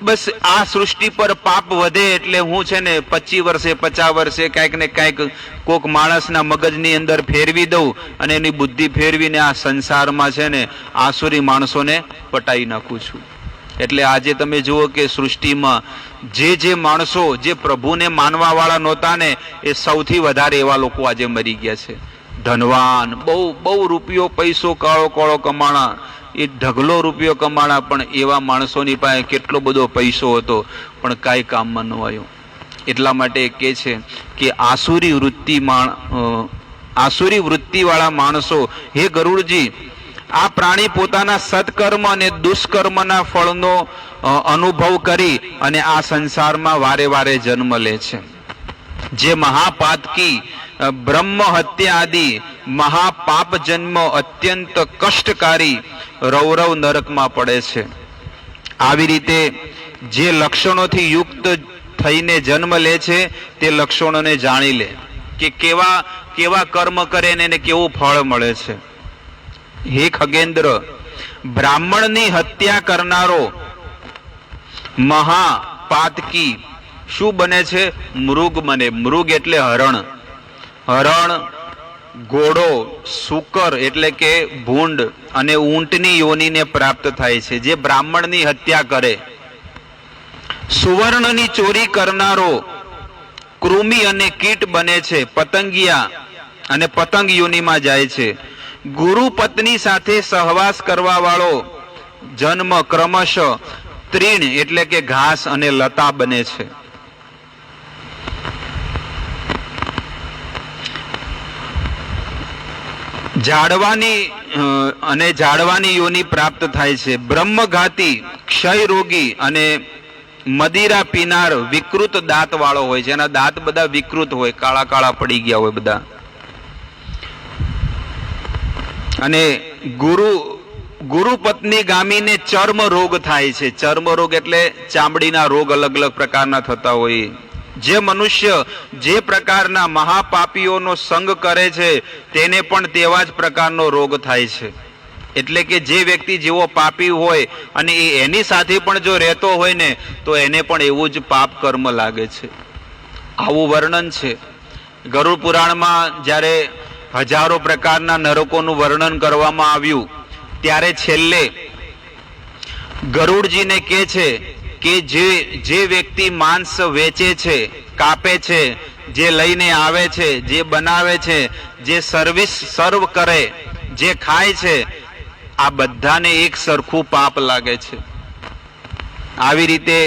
બસ આ સૃષ્ટિ પર પાપ વધે એટલે હું છે ને 25 વર્ષે 50 વર્ષે કાંઈક ને કાંઈક કોક માણસના મગજની અંદર ફેરવી દઉં અને એની બુદ્ધિ ફેરવીને આ સંસારમાં છે ને આસુરી માણસોને પટાઈ નાખું છું. એટલે આજે તમે જુઓ કે સૃષ્ટિમાં જે માણસો જે પ્રભુને માનવા વાળા નહોતા ને એ સૌથી વધારે એવા લોકો આજે મરી ગયા છે. ધનવાન, બહુ રૂપિયો પૈસો કાળો કમાણા, એ ઢગલો રૂપિયો કમાણા, પણ એવા માણસોની પાસે કેટલો બધો પૈસો હતો પણ કાંઈ કામમાં ન આવ્યો. એટલા માટે કહે છે કે આસુરી વૃત્તિ વાળા માણસો, હે ગરુડજી, આ પ્રાણી પોતાના સત્કર્મ અને દુષ્કર્મના ફળનો અનુભવ કરી અને આ સંસારમાં વારે વારે જન્મ લે છે. જે મહાપાતકી બ્રહ્મ હત્યા આદિ મહાપાપ જન્મ અત્યંત કષ્ટકારી રૌરવ નરકમાં પડે છે. આવી રીતે જે લક્ષણોથી યુક્ત થઈને જન્મ લે છે તે લક્ષણોને જાણી લે કે કેવા કર્મ કરે ને એને કેવું ફળ મળે છે. હે ખગેન્દ્ર, બ્રાહ્મણની હત્યા કરનારો મહાપાતકી શું બને છે? મૃગ બને. મૃગ એટલે હરણ, ઘોડો, શુકર એટલે કે ભૂંડ અને ઊંટની યોનિને પ્રાપ્ત થાય છે. જે બ્રાહ્મણની હત્યા કરે. સુવર્ણની ચોરી કરનારો કૃમિ અને કીટ બને છે, પતંગિયા અને પતંગ યોનિમાં જાય છે. ગુરુ પત્ની સાથે સહવાસ કરવા વાળો જન્મ ક્રમશઃ તૃણ એટલે કે ઘાસ અને લતા બને છે. ઝાડવાની યોની પ્રાપ્ત થાય છે. બ્રહ્મઘાતી, ક્ષય રોગી અને મદિરા પીનાર વિકૃત દાંત વાળો હોય છે. એના દાંત બધા વિકૃત હોય, કાળા પડી ગયા હોય બધા. અને ગુરુ પત્ની ગામીને ચર્મ રોગ થાય છે. ચર્મ રોગ એટલે ચામડીના રોગ અલગ અલગ પ્રકારના થતા હોય. જે મનુષ્ય જે પ્રકારના મહાપાપીઓનો સંગ કરે છે તેને પણ તેવા જ પ્રકારનો રોગ થાય છે. એટલે કે જે વ્યક્તિ જેવો પાપી હોય અને એની સાથે પણ જો રહેતો હોય ને તો એને પણ એવું જ પાપ કર્મ લાગે છે. આવું વર્ણન છે ગરુડ પુરાણમાં. જ્યારે હજારો પ્રકારના નરકોનું વર્ણન કરવામાં આવ્યું ત્યારે છેલ્લે ગરુડજીને કહે છે કે જે વ્યક્તિ માંસ વેચે છે, કાપે છે, જે લઈને આવે છે, જે બનાવે છે, જે સર્વ કરે, જે ખાય છે, આ બધાને એક સરખું પાપ લાગે છે. આવી રીતે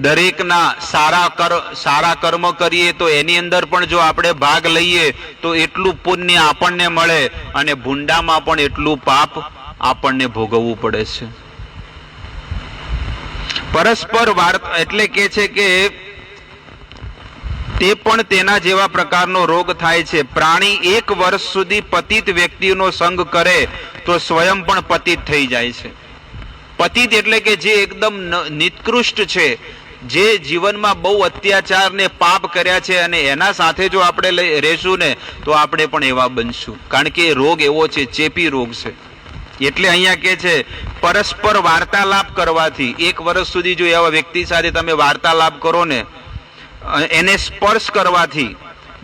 દરેકના સારા કર્મ કરીએ તો એની અંદર પણ જો આપણે ભાગ લઈએ તો એટલું પુણ્ય આપણને મળે અને ભૂંડામાં પણ એટલું પાપ આપણને ભોગવવું પડે છે. પરસ્પર વાર્તા એટલે કે છે કે તે પણ તેના જેવા પ્રકારનો રોગ થાય છે. પ્રાણી 1 વર્ષ સુધી પતિત વ્યક્તિનો સંગ કરે તો સ્વયં પણ પતિત થઈ જાય છે. પતિત એટલે કે જે એકદમ નિકૃષ્ટ છે, જે જીવનમાં બહુ અત્યાચાર ને પાપ કર્યા છે અને એના સાથે જો આપણે રહેશું ને તો આપણે પણ એવા બનશું. કારણ કે રોગ એવો છે, ચેપી રોગ છે. એટલે અહીંયા કે છે પરસ્પર વાર્તાલાપ કરવાથી 1 વર્ષ સુધી જો એવા વ્યક્તિ સાથે તમે વાર્તાલાપ કરો ને, એને સ્પર્શ કરવાથી.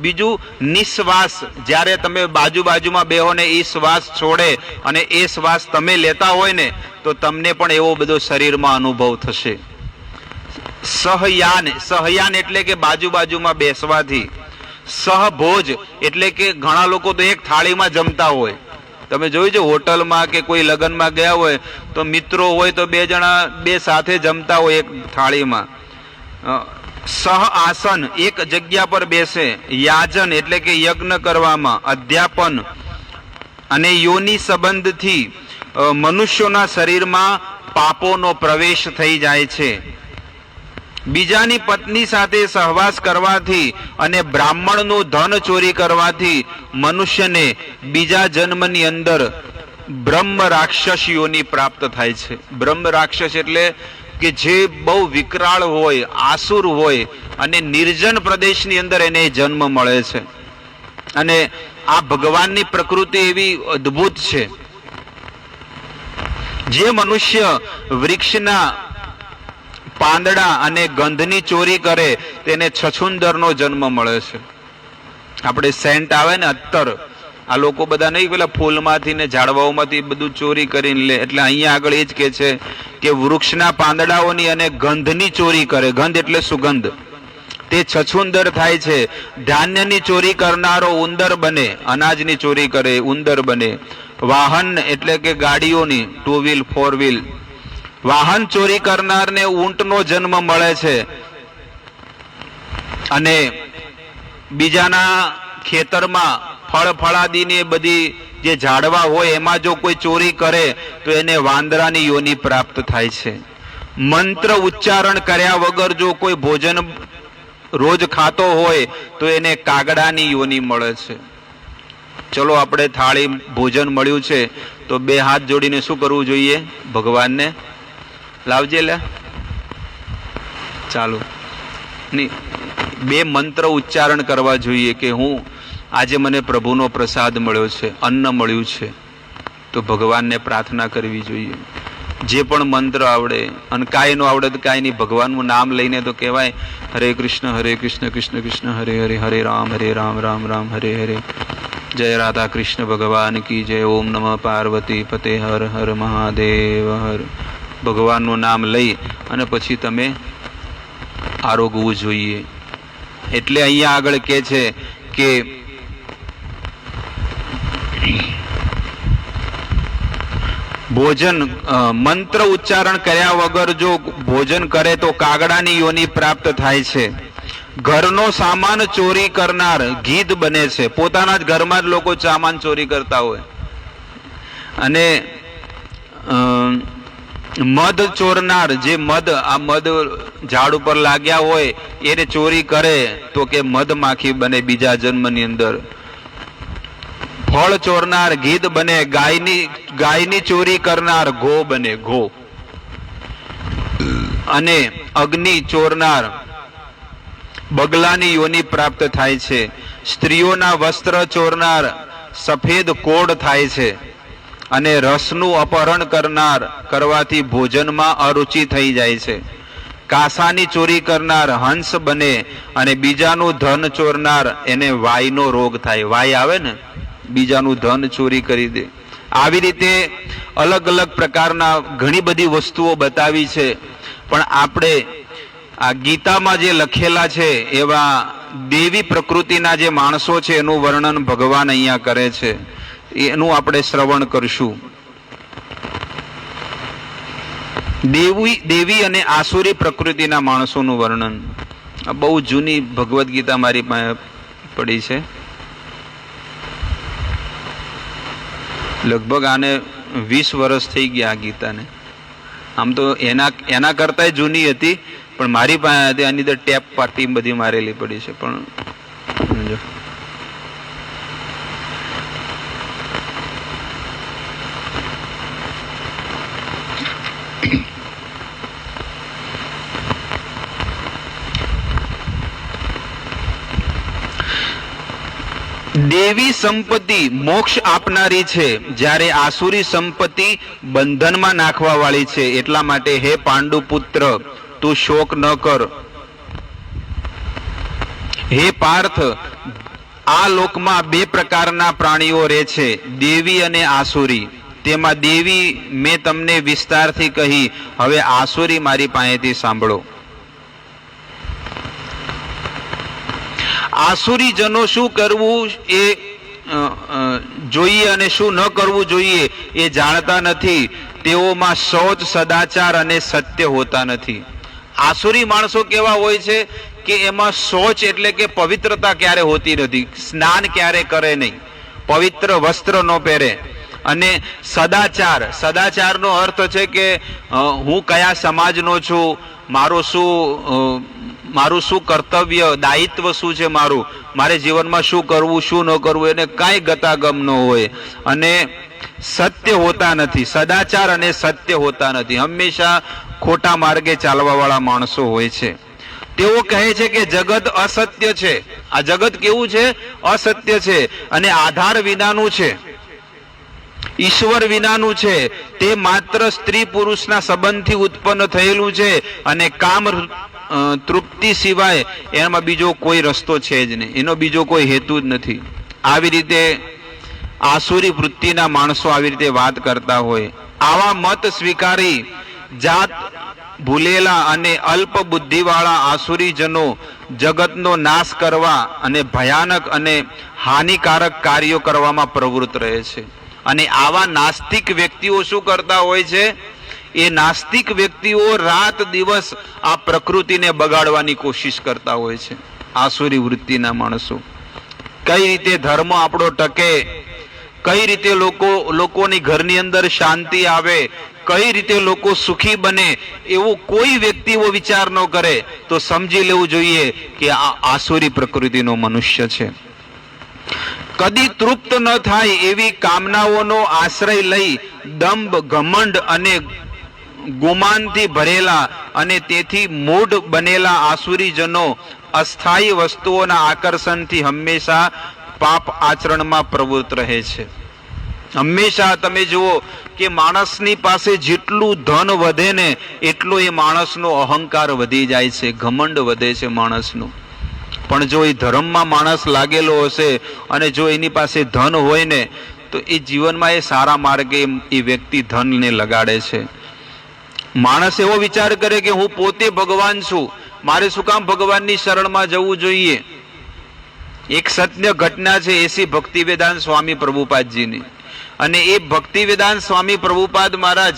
બીજું નિશ્વાસ, જ્યારે તમે બાજુમાં બેહો ને એ શ્વાસ છોડે અને એ શ્વાસ તમે લેતા હોય ને તો તમને પણ એવો બધો શરીરમાં અનુભવ થશે. સહયાન એટલે કે બાજુમાં બેસવાથી. સહભોજ એટલે કે ઘણા લોકો તો એક થાળીમાં જમતા હોય. તમે જોયું છે હોટલમાં કે કોઈ લગ્નમાં ગયા હોય તો મિત્રો હોય તો બે જણા બે સાથે જમતા હોય એક થાળીમાં. સહ આસન એક જગ્યા પર બેસે. યાજન એટલે કે યજ્ઞ કરવામાં. અધ્યાપન અને યોનિ સંબંધથી મનુષ્યોના શરીરમાં પાપોનો પ્રવેશ થઈ જાય છે. બીજાની પત્ની સાથે સહવાસ કરવાથી અને બ્રાહ્મણનું ધન ચોરી કરવાથી મનુષ્યને બીજા જન્મની અંદર બ્રહ્મ રાક્ષસ યોની પ્રાપ્ત થાય છે. બ્રહ્મ રાક્ષસ એટલે કે જે બહુ વિકરાળ હોય, આસુર હોય અને નિર્જન પ્રદેશની અંદર એને જન્મ મળે છે. અને આ ભગવાનની પ્રકૃતિ એવી અદ્ભુત છે. જે મનુષ્ય વૃક્ષના પાંદડા અને ગંધની ચોરી કરે તેને છછુંદરનો જન્મ મળે છે. આપણે સેન્ટ આવે ને અત્તર, આ લોકો બધા નહીં પેલા ફૂલમાંથી ને ઝાડવાઓમાંથી બધું ચોરી કરીને લે. એટલે અહીંયા આગળ એ જ કે છે કે વૃક્ષના પાંદડાઓની અને ગંધની ચોરી કરે. ગંધ એટલે સુગંધ. તે છછુંદર થાય છે. ધાન્યની ચોરી કરનારો ઉંદર બને. અનાજની ચોરી કરે ઉંદર બને. વાહન એટલે કે ગાડીઓની, 2 વ્હીલ 4 વ્હીલ, વાહન ચોરી કરનારને ઊંટનો જન્મ મળે છે. અને બીજાના ખેતરમાં ફળ ફળાદીની બધી જે ઝાડવા હોય એમાં જો કોઈ ચોરી કરે તો એને વાંદરાની યોની પ્રાપ્ત થાય છે. મંત્ર ઉચ્ચારણ કર્યા વગર જો કોઈ ભોજન રોજ ખાતો હોય તો એને કાગડાની યોની મળે છે. ચલો આપણે થાળી ભોજન મળ્યું છે તો 2 હાથ જોડીને શું કરવું જોઈએ? ભગવાનને લાવજે લે ચાલુ ની 2 મંત્ર ઉચ્ચારણ કરવા જોઈએ કે હું આજે મને પ્રભુનો પ્રસાદ મળ્યો છે, અન્ન મળ્યું છે, તો ભગવાનને પ્રાર્થના કરવી જોઈએ. જે પણ મંત્ર આવડે, અને કાંઈ ન આવડે તો કાંઈ નહીં, ભગવાનનું નામ લઈને તો કહેવાય હરે કૃષ્ણ કૃષ્ણ કૃષ્ણ હરે હરે, હરે રામ રામ રામ હરે હરે. જય રાધા કૃષ્ણ ભગવાન કી જય. ઓમ નમઃ પાર્વતી પતે હર હર મહાદેવ હર. ભગવાનનું નામ લઈ અને પછી તમે આરોગવું જોઈએ. એટલે અહીંયા આગળ કહે છે કે ભોજન મંત્ર ઉચ્ચારણ કર્યા વગર જો ભોજન કરે તો કાગડાની યોની પ્રાપ્ત થાય છે. ઘરનો સામાન ચોરી કરનાર ગીધ બને છે. પોતાના જ ઘરમાં જ લોકો સામાન ચોરી કરતા હોય. અને મધ ચોરનાર, જે મધ આ મધ ઝાડ ઉપર લાગ્યા હોય એને ચોરી કરે તો કે મધમાખી બને બીજા જન્મની અંદર. ફળ ચોરનાર ગીધ બને. ગાયની ચોરી કરનાર ગો બને, ગો. અને અગ્નિ ચોરનાર બગલાની યોની પ્રાપ્ત થાય છે. સ્ત્રીઓના વસ્ત્ર ચોરનાર સફેદ કોડ થાય છે. અને રસનું અપહરણ કરવાથી ભોજનમાં અરુચિ થઈ જાય છે. કાસાની ચોરી કરનાર હંસ બને. અને બીજાનું ધન ચોરનાર એને વાયનો રોગ થાય. વાય આવે ને, બીજાનું ધન ચોરી કરી દે. આવી રીતે અલગ અલગ પ્રકારના ઘણી બધી વસ્તુઓ બતાવી છે. પણ આપણે આ ગીતામાં જે લખેલા છે એવા દેવી પ્રકૃતિના જે માણસો છે એનું વર્ણન ભગવાન અહીંયા કરે છે. એનું આપણે શ્રવણ કરશું. દેવી અને આસુરી પ્રકૃતિના માણસોનું વર્ણન. આ બહુ જૂની ભગવદ્ ગીતા મારી પાસે પડી છે. લગભગ આને 20 વર્ષ થઈ ગયા આ ગીતાને. આમ તો એના કરતાંય જૂની હતી, પણ મારી પાસે હતી. આની અંદર ટેપ પાટી બધી મારેલી પડી છે. પણ દેવી સંપત્તિ મોક્ષ આપનારી છે, જ્યારે આસુરી સંપત્તિ બંધનમાં નાખવા વાળી છે. એટલા માટે હે પાંડુ પુત્ર, તું શોક ન કર. હે પાર્થ, આ લોકમાં 2 પ્રકારના પ્રાણીઓ રહે છે, દેવી અને આસુરી. તેમાં દેવી મેં તમને વિસ્તારથી કહી, હવે આસુરી મારી પાસેથી સાંભળો. આસુરીજનો શું કરવું એ જોઈએ અને શું ન કરવું જોઈએ એ જાણતા નથી. તેઓમાં શૌચ, સદાચાર અને સત્ય હોતા નથી. આસુરી માણસો કેવા હોય છે કે એમાં શૌચ એટલે કે પવિત્રતા ક્યારે હોતી નથી, સ્નાન ક્યારે કરે નહીં, પવિત્ર વસ્ત્ર ન પહેરે. અને સદાચાર, સદાચારનો અર્થ છે કે હું કયા સમાજનો છું, મારું શું કર્તવ્ય, દાયિત્વ શું છે મારું, મારે જીવનમાં શું કરવું શું ન કરવું એને કાંઈ ગતાગમ ન હોય. અને સત્ય હોતા નથી, સદાચાર અને સત્ય હોતા નથી, હંમેશા ખોટા માર્ગે ચાલવા વાળા માણસો હોય છે. તેઓ કહે છે કે જગત અસત્ય છે. આ જગત કેવું છે? અસત્ય છે અને આધાર વિનાનું છે, ઈશ્વર વિનાનું છે. તે માત્ર સ્ત્રી પુરુષના સંબંધથી ઉત્પન્ન થયેલું છે અને કામ તૃપ્તિ સિવાય એમાં બીજો કોઈ રસ્તો છે જ નહીં, એનો બીજો કોઈ હેતુ જ નથી. આવી રીતે આસુરી વૃત્તિના માણસો આવી રીતે વાત કરતા હોય. આવા મત સ્વીકારી જાત ભૂલેલા અને અલ્પ બુદ્ધિવાળા આસુરીજનો જગતનો નાશ કરવા અને ભયાનક અને હાનિકારક કાર્યો કરવામાં પ્રવૃત્ત રહે છે. અને આવા નાસ્તિક વ્યક્તિઓ શું કરતા હોય છે? એ નાસ્તિક વ્યક્તિઓ રાત દિવસ આ પ્રકૃતિને બગાડવાની કોશિશ કરતા હોય છે. આસુરી વૃત્તિના માણસો. કઈ રીતે ધર્મ આપણો ટકે, કઈ રીતે લોકોની ઘરની અંદર શાંતિ આવે, કઈ રીતે લોકો સુખી બને, એવું કોઈ વ્યક્તિઓ વિચાર ન કરે તો સમજી લેવું જોઈએ કે આ આસુરી પ્રકૃતિનો મનુષ્ય છે. કદી તૃપ્ત ન થાય એવી કામનાઓનો આશ્રય લઈ દંભ, ઘમંડ અને ગુમાનથી ભરેલા અને તેથી મૂઢ બનેલા આસુરીજનો અસ્થાયી વસ્તુઓના આકર્ષણથી હંમેશા પાપ આચરણમાં પ્રવૃત્ત રહે છે. હંમેશા તમે જુઓ કે માણસની પાસે જેટલું ધન વધે ને એટલો એ માણસનો અહંકાર વધી જાય છે, ઘમંડ વધે છે માણસનું. પણ જો એ ધર્મમાં માણસ લાગેલો હશે અને જો એની પાસે ધન હોય ને તો એ જીવનમાં એ સારા માર્ગે એ વ્યક્તિ ધનને લગાડે છે. માણસ એવો વિચાર કરે કે હું પોતે ભગવાન છું, મારે શું કામ ભગવાનની શરણમાં જવું જોઈએ. એક સત્ય ઘટના છે એસી ભક્તિવેદાંત સ્વામી પ્રભુપાદજીની. અને એ ભક્તિવેદાંત સ્વામી પ્રભુપાદ મહારાજ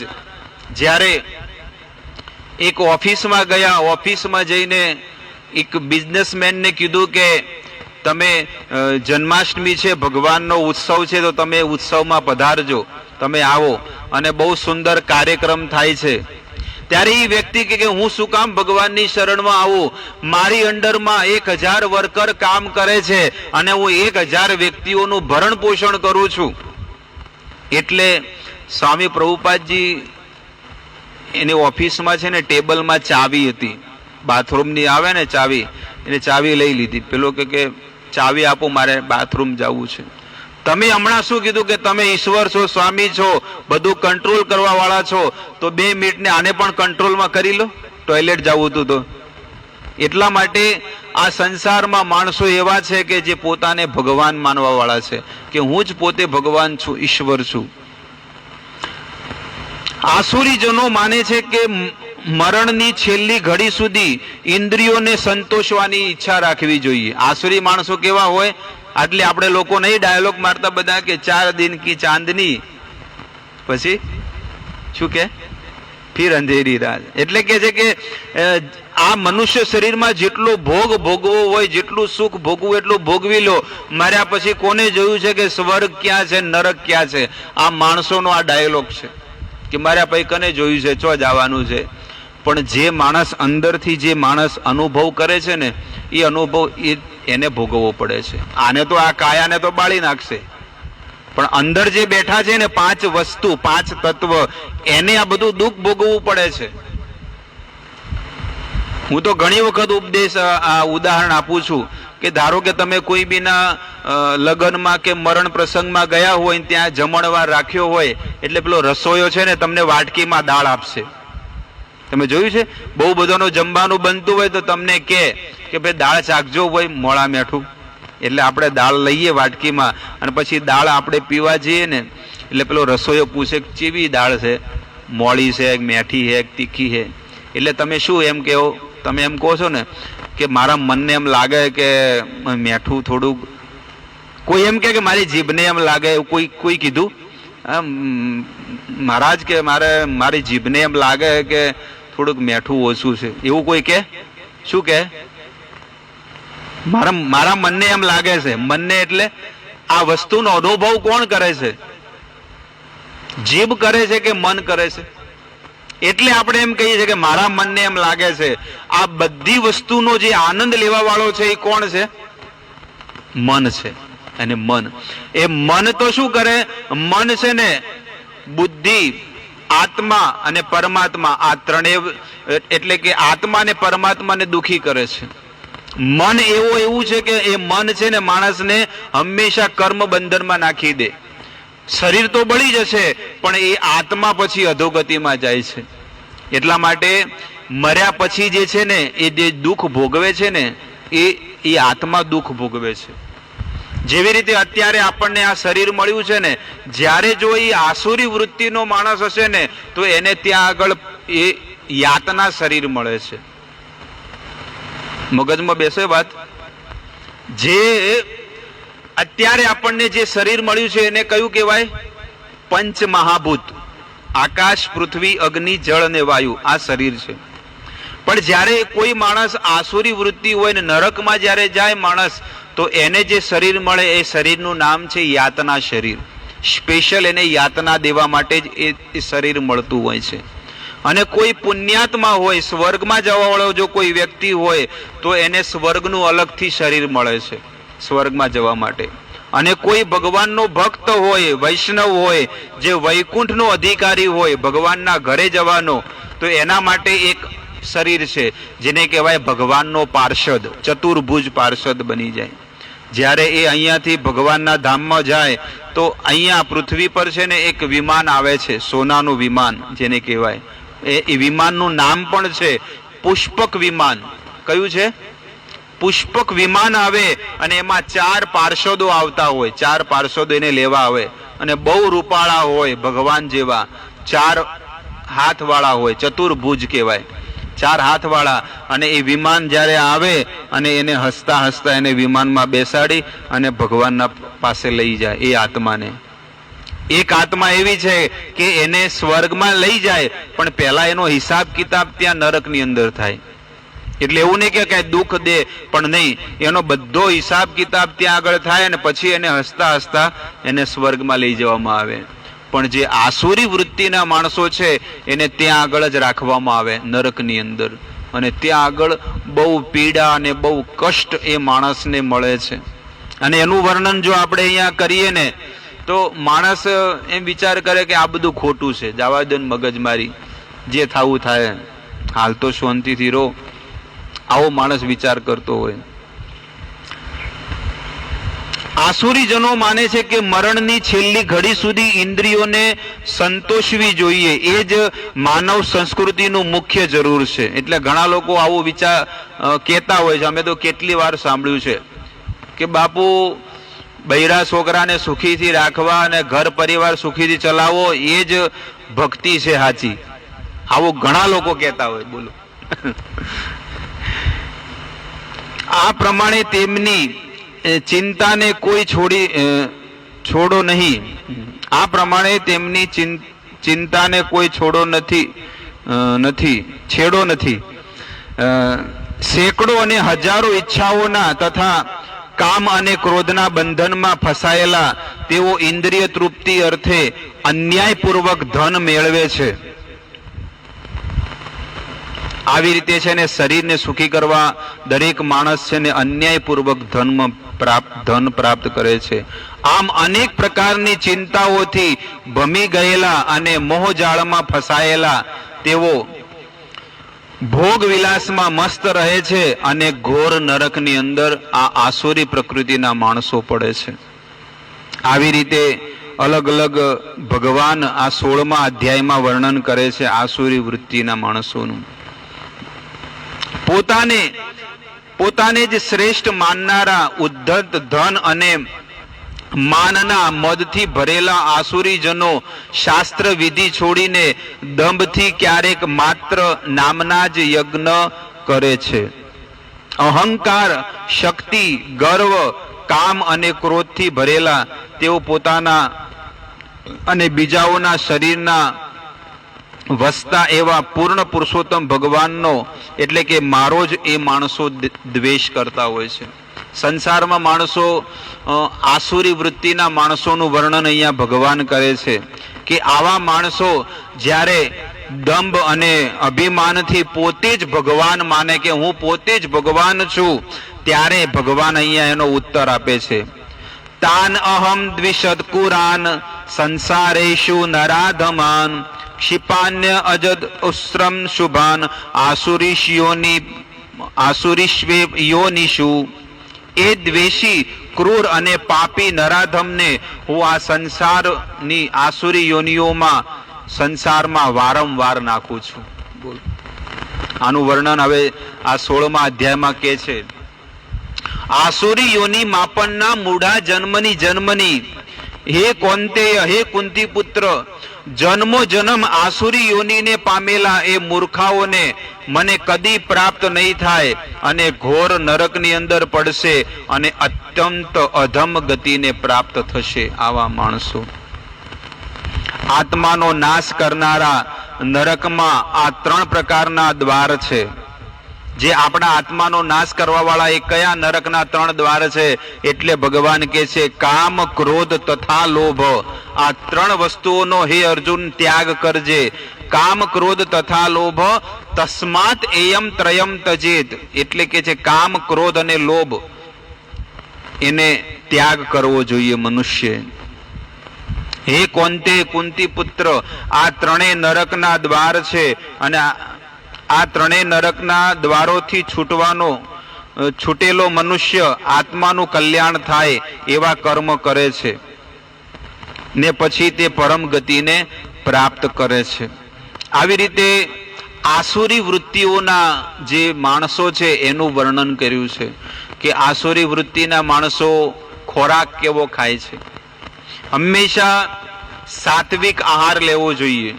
જ્યારે એક ઓફિસમાં ગયા, ઓફિસમાં જઈને એક બિઝનેસમેનને કીધું કે તમે જન્માષ્ટમી છે, ભગવાનનો ઉત્સવ છે, તો તમે ઉત્સવમાં પધારજો, તમે આવો અને બહુ સુંદર કાર્યક્રમ થાય છે. ત્યારે એ વ્યક્તિ કે હું શું કામ ભગવાનની શરણમાં આવું, મારી અંડરમાં 1000 વર્કર કામ કરે છે અને હું 1000 વ્યક્તિઓનું ભરણ પોષણ કરું છું. એટલે સ્વામી પ્રભુપાદજી એની ઓફિસમાં છે ને ટેબલમાં ચાવી હતી, બાથરૂમની આવે ને ચાવી, એને ચાવી લઈ લીધી. પેલો કે ચાવી આપો, મારે બાથરૂમ જવું છે. તમે હમણાં શું કીધું કે તમે ઈશ્વર છો, સ્વામી છો, બધું કંટ્રોલ કરવા વાળા છો, તો 2 મિનિટને આને પણ કંટ્રોલમાં કરી લો, ટોયલેટ જવું હતું તો. એટલા માટે આ સંસારમાં માણસો એવા છે કે જે પોતાને ભગવાન માનવા વાળા છે કે હું જ પોતે ભગવાન છું, ઈશ્વર છું. આસુરીજનો માને છે કે મરણની છેલ્લી ઘડી સુધી ઇન્દ્રિયોને સંતોષવાની ઈચ્છા રાખવી જોઈએ. આસુરી માણસો કેવા હોય? આટલે આપણે લોકો નહીં ડાયલોગ મારતા બધા કે 4 દિન કી ચાંદની, પછી શું કે ફિર અંધેરી રાત. એટલે કે છે કે આ મનુષ્ય શરીરમાં જેટલો ભોગ ભોગવો હોય, જેટલું સુખ ભોગવું એટલું ભોગવી લો, માર્યા પછી કોને જોયું છે કે સ્વર્ગ ક્યાં છે, નરક ક્યાં છે? આ માણસોનો આ ડાયલોગ છે કે માર્યા પછી કને જોયું છે, ચો જવાનું છે. પણ જે માણસ અંદરથી જે માણસ અનુભવ કરે છે ને એ અનુભવ એને ભોગવવો પડે છે. આને તો આ કાયાને તો બાળી નાખશે, પણ અંદર જે બેઠા છે ને 5 વસ્તુ, 5 તત્વ, એને આ બધું દુઃખ ભોગવવું પડે છે. હું તો ઘણી વખત ઉપદેશ આ ઉદાહરણ આપું છું કે ધારો કે તમે કોઈ બીના લગ્નમાં કે મરણ પ્રસંગમાં ગયા હોય, ત્યાં જમણવાર રાખ્યો હોય, એટલે પેલો રસોઈયો છે ને તમને વાટકીમાં દાળ આપશે. તમે જોયું છે? બહુ બધાનું જમવાનું બનતું હોય તો તમને કે ભાઈ દાળ ચાખજો હોય મોળા મેઠું. એટલે આપણે દાળ લઈએ વાટકીમાં અને પછી દાળ આપણે પીવા જઈએ ને એટલે પેલો રસોઈયો પૂછે કેવી દાળ છે, મોળી છે, મેઠી છે, તીખી છે? એટલે તમે શું એમ કહો? તમે એમ કહો છો ને કે મારા મનને એમ લાગે કે મેઠું થોડુંક, કોઈ એમ કે મારી જીભને એમ લાગે, કોઈ કીધું મહારાજ કે મારી જીભને એમ લાગે કે થોડુંક મેઠું ઓછું છે, એવું કોઈ કે? શું કે? મારા મનને એમ લાગે છે. મનને એટલે આ વસ્તુનો અનુભવ કોણ કરે છે? જીભ કરે છે કે મન કરે છે? એટલે આપણે એમ કહીએ છીએ કે મારા મનને એમ લાગે છે. આ બધી વસ્તુનો જે આનંદ લેવા વાળો છે એ કોણ છે? મન છે. અને મન, એ મન તો શું કરે? મન છે ને બુદ્ધિ, આત્મા અને પરમાત્મા, આ ત્રણેય, એટલે કે આત્મા અને પરમાત્માને દુખી કરે છે. મન એવું છે કે એ મન છે ને માણસને હંમેશા કર્મ બંધનમાં નાખી દે. શરીર તો બળી જશે પણ એ આત્મા પછી અધોગતિમાં જાય છે. એટલા માટે મર્યા પછી જે છે ને એ જે દુઃખ ભોગવે છે ને એ આત્મા દુઃખ ભોગવે છે. જેવી રીતે અત્યારે આપણને આ શરીર મળ્યું છે ને, જ્યારે જો એ આસુરી વૃત્તિનો માણસ હશે ને તો એને ત્યાં આગળ એ યાતના શરીર મળે છે. મગજમાં બેસે વાત? જે અત્યારે આપણને જે શરીર મળ્યું છે એને કયું કહેવાય? પંચ મહાભૂત, આકાશ, પૃથ્વી, અગ્નિ, જળ અને વાયુ, આ શરીર છે. પણ જ્યારે કોઈ માણસ આસુરી વૃત્તિ હોય ને નરકમાં જ્યારે જાય માણસ, તો એને જે શરીર મળે એ શરીરનું નામ છે યાતના શરીર. સ્પેશિયલ એને યાતના દેવા માટે જ એ શરીર મળતું હોય છે. અને કોઈ પુણ્યાત્મા હોય, સ્વર્ગમાં જવા વાળો જો કોઈ વ્યક્તિ હોય તો એને સ્વર્ગનું અલગથી શરીર મળે છે સ્વર્ગમાં જવા માટે. અને કોઈ ભગવાનનો ભક્ત હોય, વૈષ્ણવ હોય, જે વૈકુંઠનો અધિકારી હોય, ભગવાનના ઘરે જવાનો, તો એના માટે એક શરીર છે જેને કહેવાય ભગવાનનો પાર્ષદ, ચતુર્ભુજ પાર્ષદ બની જાય. જ્યારે એ અહીંયાથી ભગવાનના ધામમાં જાય તો અહીંયા પૃથ્વી પર છે ને એક વિમાન આવે છે, સોનાનું વિમાન જેને કહેવાય. એ વિમાનનું નામ પણ છે પુષ્પક વિમાન. કયું છે? પુષ્પક વિમાન આવે અને એમાં 4 પાર્ષદો આવતા હોય. 4 પાર્ષદો એને લેવા આવે અને બહુ રૂપાળા હોય, ભગવાન જેવા, 4 હાથવાળા હોય, ચતુર્ભુજ કહેવાય, 4 હાથવાળા. અને એ વિમાન જ્યારે આવે અને એને હસતા હસતા એને વિમાનમાં બેસાડી અને ભગવાનના પાસે લઈ જાય એ આત્માને. એક આત્મા એવી છે કે એને સ્વર્ગમાં લઈ જાય પણ પહેલા એનો હિસાબ કિતાબ ત્યાં નરકની અંદર થાય. એટલે એવું નહીં કે કઈ દુઃખ દે, પણ નહીં, એનો બધો હિસાબ કિતાબ ત્યાં આગળ થાય અને પછી એને હસતા હસતા એને સ્વર્ગમાં લઈ જવામાં આવે. પણ જે આસુરી વૃત્તિના માણસો છે એને ત્યાં આગળ જ રાખવામાં આવે નરકની અંદર, અને ત્યાં આગળ બહુ પીડા અને બહુ કષ્ટ એ માણસને મળે છે. અને એનું વર્ણન જો આપણે અહીંયા કરીએ ને તો માણસ એમ વિચાર કરે કે આ બધું ખોટું છે, જવા દો ને મગજમારી, જે થવું થાય, હાલ તો શાંતિથી રહો, આવો માણસ વિચાર કરતો હોય. આસુરીજનો માને છે કે મરણની છેલ્લી ઘડી સુધી ઇન્દ્રિયોને સંતોષવી જોઈએ, એ જ માનવ સંસ્કૃતિનું મુખ્ય જરૂર છે. એટલે ઘણા લોકો આવું વિચાર કહેતા હોય છે. અમે તો કેટલી વાર સાંભળ્યું છે કે બાપુ બૈરા છોકરાને સુખીથી રાખવા અને ઘર પરિવાર સુખીથી ચલાવવો એ જ ભક્તિ છે સાચી. આવું ઘણા લોકો કહેતા હોય. બોલો. આ પ્રમાણે તેમની ચિંતાને કોઈ છોડો નહીં. આ પ્રમાણે તેમની ચિંતાને કોઈ છેડો નથી. સેંકડો અને હજારો ઈચ્છાઓના તથા કામ અને ક્રોધના બંધનમાં ફસાયેલા તેઓ ઇન્દ્રિય તૃપ્તિ અર્થે અન્યાયપૂર્વક ધન મેળવે છે. આવી રીતે છે ને શરીરને સુખી કરવા દરેક માણસ છે ને અન્યાયપૂર્વક ધન પ્રાપ્ત કરે છે. આમ અનેક પ્રકારની ચિંતાઓથી ભમી ગયેલા અને મોહજાળમાં ફસાયેલા તેઓ ભોગ વિલાસમાં મસ્ત રહે છે અને ઘોર નરકની અંદર આ આસુરી પ્રકૃતિના માણસો પડે છે. આવી રીતે અલગ અલગ ભગવાન આ 16મા અધ્યાયમાં વર્ણન કરે છે આસુરી વૃત્તિના માણસોનું. પોતાને જ શ્રેષ્ઠ માનનારા ઉદ્ધત ધન અને માનના મદથી ભરેલા આસુરીજનો શાસ્ત્ર વિધિ છોડીને દંભથી ક્યારેક માત્ર નામના જ યજ્ઞ કરે છે. અહંકાર, શક્તિ, ગર્વ, કામ અને ક્રોધથી ભરેલા તેઓ પોતાના અને બીજાઓના શરીરના વસતા એવા પૂર્ણ પુરુષોત્તમ ભગવાનનો એટલે કે મારો જ એ માણસો દ્વેષ કરતા હોય છે. સંસારમાં માણસો આસુરી વૃત્તિના માણસોનું વર્ણન અહીંયા ભગવાન કરે છે કે આવા માણસો જ્યારે દંભ અને અભિમાનથી પોતે જ ભગવાન માને કે હું પોતે જ ભગવાન છું, ત્યારે ભગવાન અહીંયા એનો ઉત્તર આપે છે. તાન અહમ દ્વિષદકુરાન સંસારેષુ નરાધમાન ક્ષિપાન્ય અજદ ઉસ્રમ શુભાન આસુરીશ્વે યોનિષુ. એ દ્વેષી, ક્રૂર અને પાપી નરાધમને હું આ સંસારની આસુરી યોનિઓમાં સંસારમાં વારંવાર નાખું છું. આનું વર્ણન હવે આ 16મા અધ્યાયમાં કે છે. આસુરી યોની માપનના મૂઢા જન્મની હે કૌંતેય, હે કુંતી પુત્ર, જન્મો જન્મ આસુરી યોનીને પામેલા એ મૂર્ખાઓને મને કદી પ્રાપ્ત નહીં થાય અને ઘોર નરકની અંદર પડશે અને અત્યંત અધમ ગતિને પ્રાપ્ત થશે. આવા માણસો આત્માનો નાશ કરનારા નરકમાં આ 3 પ્રકારના દ્વાર છે. જે આપણા આત્માનો નાશ કરવા વાળા એ કયા નરકના 3 દ્વાર છે? એટલે ભગવાન કહે છે કામ, ક્રોધ તથા લોભ. આ 3 વસ્તુઓનો હે અર્જુન ત્યાગ કરજે. કામ, ક્રોધ તથા લોભ તસ્માત એયમ ત્રયમ તજેત. એટલે કે છે કામ, ક્રોધ અને લોભ એને ત્યાગ કરવો જોઈએ મનુષ્ય. હે કૌંતે, કુંતી પુત્ર, આ 3 નરકના દ્વાર છે અને આ 3 નરકના દ્વારોથી છૂટેલો મનુષ્ય આત્માનું કલ્યાણ થાય એવા કર્મ કરે છે ને પછી તે પરમ ગતિને પ્રાપ્ત કરે છે. આવી રીતે આસુરી વૃત્તિઓના જે માણસો છે એનું વર્ણન કર્યું છે કે આસુરી વૃત્તિના માણસો ખોરાક કેવો ખાય છે. હંમેશા સાત્વિક આહાર લેવો જોઈએ.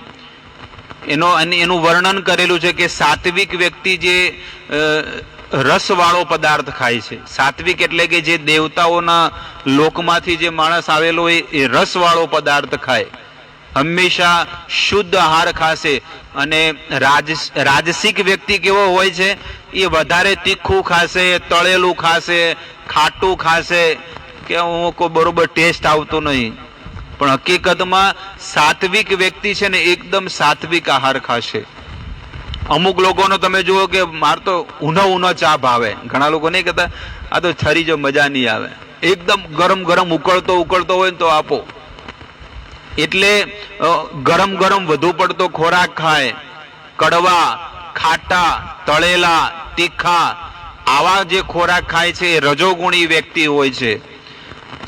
એનું વર્ણન કરેલું છે કે સાત્વિક વ્યક્તિ જે રસવાળો પદાર્થ ખાય છે. સાત્વિક એટલે કે જે દેવતાઓના લોકમાંથી જે માણસ આવેલો હોય એ રસવાળો પદાર્થ ખાય, હંમેશા શુદ્ધ આહાર ખાશે. અને રાજસિક વ્યક્તિ કેવો હોય છે? એ વધારે તીખું ખાશે, તળેલું ખાશે, ખાટું ખાશે કે હું કોઈ બરોબર ટેસ્ટ આવતો નહીં. પણ હકીકતમાં સાત્વિક વ્યક્તિ છે ને એકદમ સાત્વિક આહાર ખાશે. અમુક લોકોનો તમે જુઓ કે માર તો ઊનો ચા ભાવે. ઘણા લોકો નહીં કહેતા આ તો છરી જો મજા નહીં આવે, એકદમ ગરમ ગરમ ઉકળતો હોય ને તો આપો. એટલે ગરમ વધુ પડતો ખોરાક ખાય, કડવા, ખાટા, તળેલા, તીખા આવા જે ખોરાક ખાય છે એ રજોગુણી વ્યક્તિ હોય છે.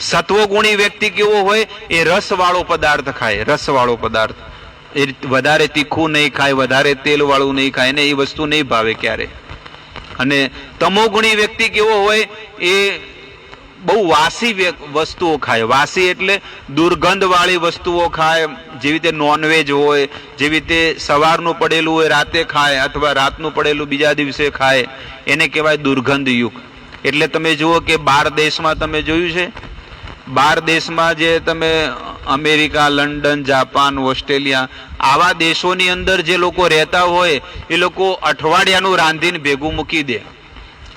સત્વગુણી વ્યક્તિ કેવો હોય? એ રસવાળો પદાર્થ ખાય. રસવાળો પદાર્થ એ વધારે તીખું નહીં ખાય, વધારે તેલ વાળું નહીં ખાય, ને એ વસ્તુ નહીં ભાવે ક્યારે. અને તમોગુણી વ્યક્તિ કેવો હોય? એ બહુ વાસી વસ્તુઓ ખાય. વાસી એટલે દુર્ગંધ વાળી વસ્તુઓ ખાય. જેવી રીતે નોનવેજ હોય, જેવી રીતે સવારનું પડેલું હોય રાતે ખાય, અથવા રાતનું પડેલું બીજા દિવસે ખાય, એને કહેવાય દુર્ગંધયુક્ત. એટલે તમે જુઓ કે 12 દેશમાં તમે જોયું છે, 12 દેશમાં જે તમે અમેરિકા, લંડન, જાપાન, ઓસ્ટ્રેલિયા આવા દેશોની અંદર જે લોકો રહેતા હોય એ લોકો અઠવાડિયાનું રાંધીને ભેગું મૂકી દે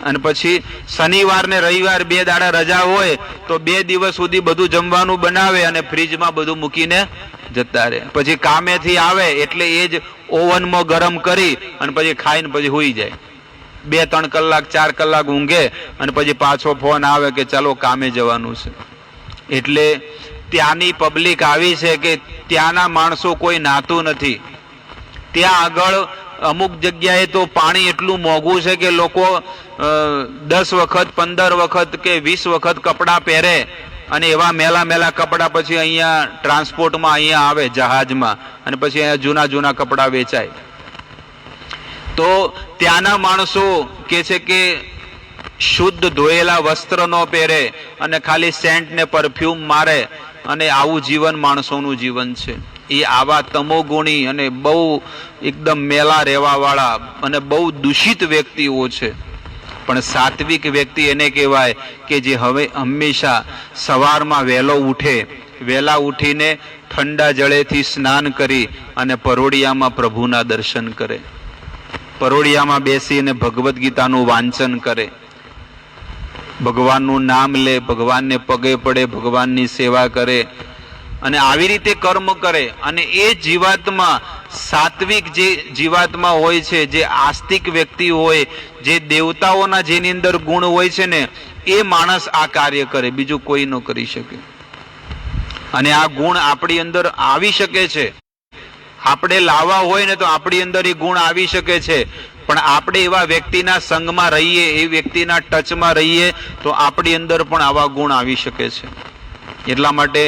અને પછી શનિવાર ને રવિવાર 2 દાડા રજા હોય તો 2 દિવસ સુધી બધું જમવાનું બનાવે અને ફ્રીજમાં બધું મૂકીને જતા રહે. પછી કામેથી આવે એટલે એ જ ઓવનમાં ગરમ કરી અને પછી ખાઈને પછી સૂઈ જાય. 2-3 કલાક 4 કલાક ઊંઘે અને પછી પાછો ફોન આવે કે ચાલો કામે જવાનું છે. એટલે ત્યાંની પબ્લિક આવી છે કે ત્યાંના માણસો કોઈ નાતું નથી. ત્યાં આગળ અમુક જગ્યાએ તો પાણી એટલું મોંઘું છે કે લોકો 10 વખત 15 વખત કે 20 વખત કપડાં પહેરે અને એવા મેલા કપડાં પછી અહીંયા ટ્રાન્સપોર્ટમાં અહીંયા આવે જહાજમાં અને પછી અહીંયા જૂના કપડાં વેચાય. તો ત્યાંના માણસો કે છે કે શુદ્ધ ધોયેલા વસ્ત્ર ન પહેરે અને ખાલી સેન્ટ ને પરફ્યુમ મારે અને આવું જીવન માણસોનું જીવન છે. એ આવા તમોગુણી અને બહુ એકદમ મેલા રહેવા વાળા અને બહુ દૂષિત વ્યક્તિઓ છે. પણ સાત્વિક વ્યક્તિ એને કહેવાય કે જે હવે હંમેશા સવારમાં વહેલા ઉઠીને ઠંડા જળેથી સ્નાન કરી અને પરોડિયામાં પ્રભુના દર્શન કરે, પરોડિયામાં બેસીને ભગવદ્ ગીતાનું વાંચન કરે, ભગવાનનું નામ લે, ભગવાનને પગે પડે, ભગવાનની સેવા કરે અને આવી રીતે કર્મ કરે. અને એ જીવાત્મા, સાત્વિક જે જીવાત્મા હોય છે, જે આસ્તિક વ્યક્તિ હોય, જે દેવતાઓના જેની અંદર ગુણ હોય છે ને, એ માણસ આ કાર્ય કરે, બીજું કોઈ ન કરી શકે. અને આ ગુણ આપણી અંદર આવી શકે છે. આપણે લાવવા હોય ને તો આપણી અંદર એ ગુણ આવી શકે છે, પણ આપણે એવા વ્યક્તિના સંગમાં રહીએ, એ વ્યક્તિના ટચમાં રહીએ તો આપણી અંદર પણ આવા ગુણ આવી શકે છે. એટલા માટે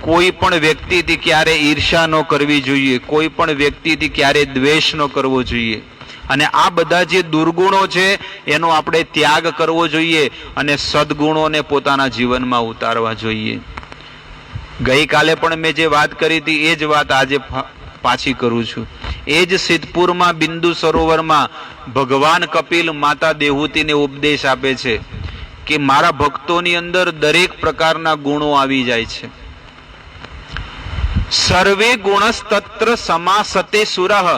કોઈ પણ વ્યક્તિથી ક્યારે ઈર્ષા ન કરવી જોઈએ, કોઈ પણ વ્યક્તિથી ક્યારે દ્વેષ ન કરવો જોઈએ. અને આ બધા જે દુર્ગુણો છે એનો આપણે ત્યાગ કરવો જોઈએ અને સદગુણોને પોતાના જીવનમાં ઉતારવા જોઈએ. ગઈકાલે પણ મેં જે વાત કરી હતી એ જ વાત આજે પાછી કરું છું. એ જ સિદ્ધપુરમાં બિંદુ સરોવરમાં ભગવાન કપિલ માતા દેહૂતીને ઉપદેશ આપે છે કે મારા ભક્તોની અંદર દરેક પ્રકારના ગુણો આવી જાય છે. સર્વે ગુણસ્તત્ર સમાસતે સુરઃ.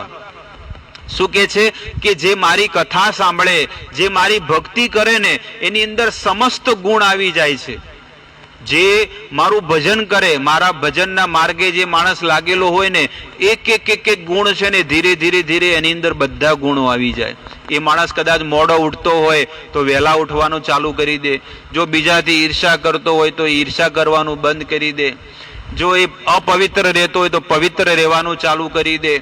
શું કે છે કે જે મારી કથા સાંભળે, જે મારી ભક્તિ કરે ને, એની અંદર સમસ્ત ગુણ આવી જાય છે. જે મારું ભજન કરે, મારા ભજનના માર્ગે જે માણસ લાગેલો હોય ને, એક ગુણ છે ને ધીરે ધીરે એની અંદર બધા ગુણો આવી જાય. એ માણસ કદાચ મોડો ઉઠતો હોય તો વહેલા ઉઠવાનું ચાલુ કરી દે, જો બીજાથી ઈર્ષા કરતો હોય તો ઈર્ષા કરવાનું બંધ કરી દે, જો એ અપવિત્ર રહેતો હોય તો પવિત્ર રહેવાનું ચાલુ કરી દે.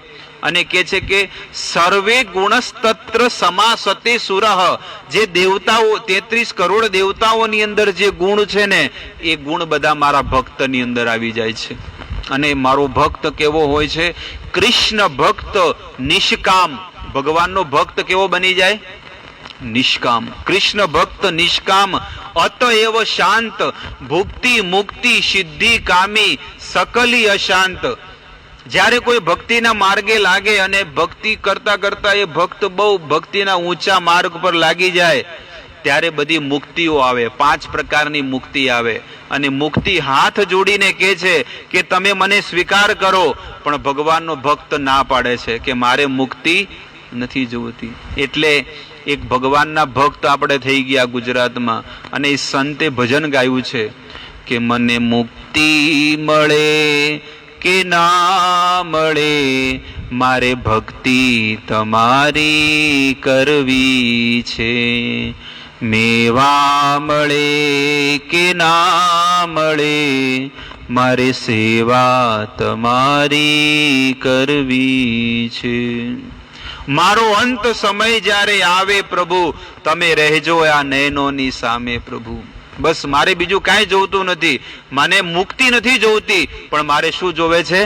અને કે છે કે સર્વે ગુણસ્તત્ર સમાસતે સુરઃ. જે દેવતાઓ 33 કરોડ દેવતાઓની અંદર જે ગુણ છે ને, એ ગુણ બધા મારા ભક્તની અંદર આવી જાય છે. અને મારો ભક્ત કેવો હોય છે? કૃષ્ણ ભક્ત નિષ્કામ. ભગવાનનો ભક્ત કેવો બની જાય? નિષ્કામ. કૃષ્ણ ભક્ત નિષ્કામ. અતએવ શાંત ભુક્તિ મુક્તિ સિદ્ધિ કામી સકલી અશાંત. જ્યારે કોઈ ભક્તિના માર્ગે લાગે અને ભક્તિ કરતા કરતા એ ભક્ત બહુ ભક્તિના ઊંચા માર્ગ પર લાગી જાય, ત્યારે બધી મુક્તિઓ આવે. 5 પ્રકારની મુક્તિ આવે. અને મુક્તિ હાથ જોડીને કહે છે કે તમે મને સ્વીકાર કરો. પણ ભગવાનનો ભક્ત ના પાડે છે કે મારે મુક્તિ નથી જોઈતી. એટલે એક ભગવાનના ભક્ત આપણે થઈ ગયા ગુજરાતમાં. અને એ સંતે ભજન ગાયું છે કે મને મુક્તિ મળે કે ના મળે, મારે ભક્તિ તમારી કરવી છે. મેવા મળે કે ના મળે, મારે સેવા તમારી કરવી છે. મારો અંત સમય જ્યારે આવે પ્રભુ, તમે રહેજો આ નયનોની સામે પ્રભુ. બસ મારે બીજું કાંઈ જોવતું નથી. મને મુક્તિ નથી જોવતી, પણ મારે શું જોવે છે?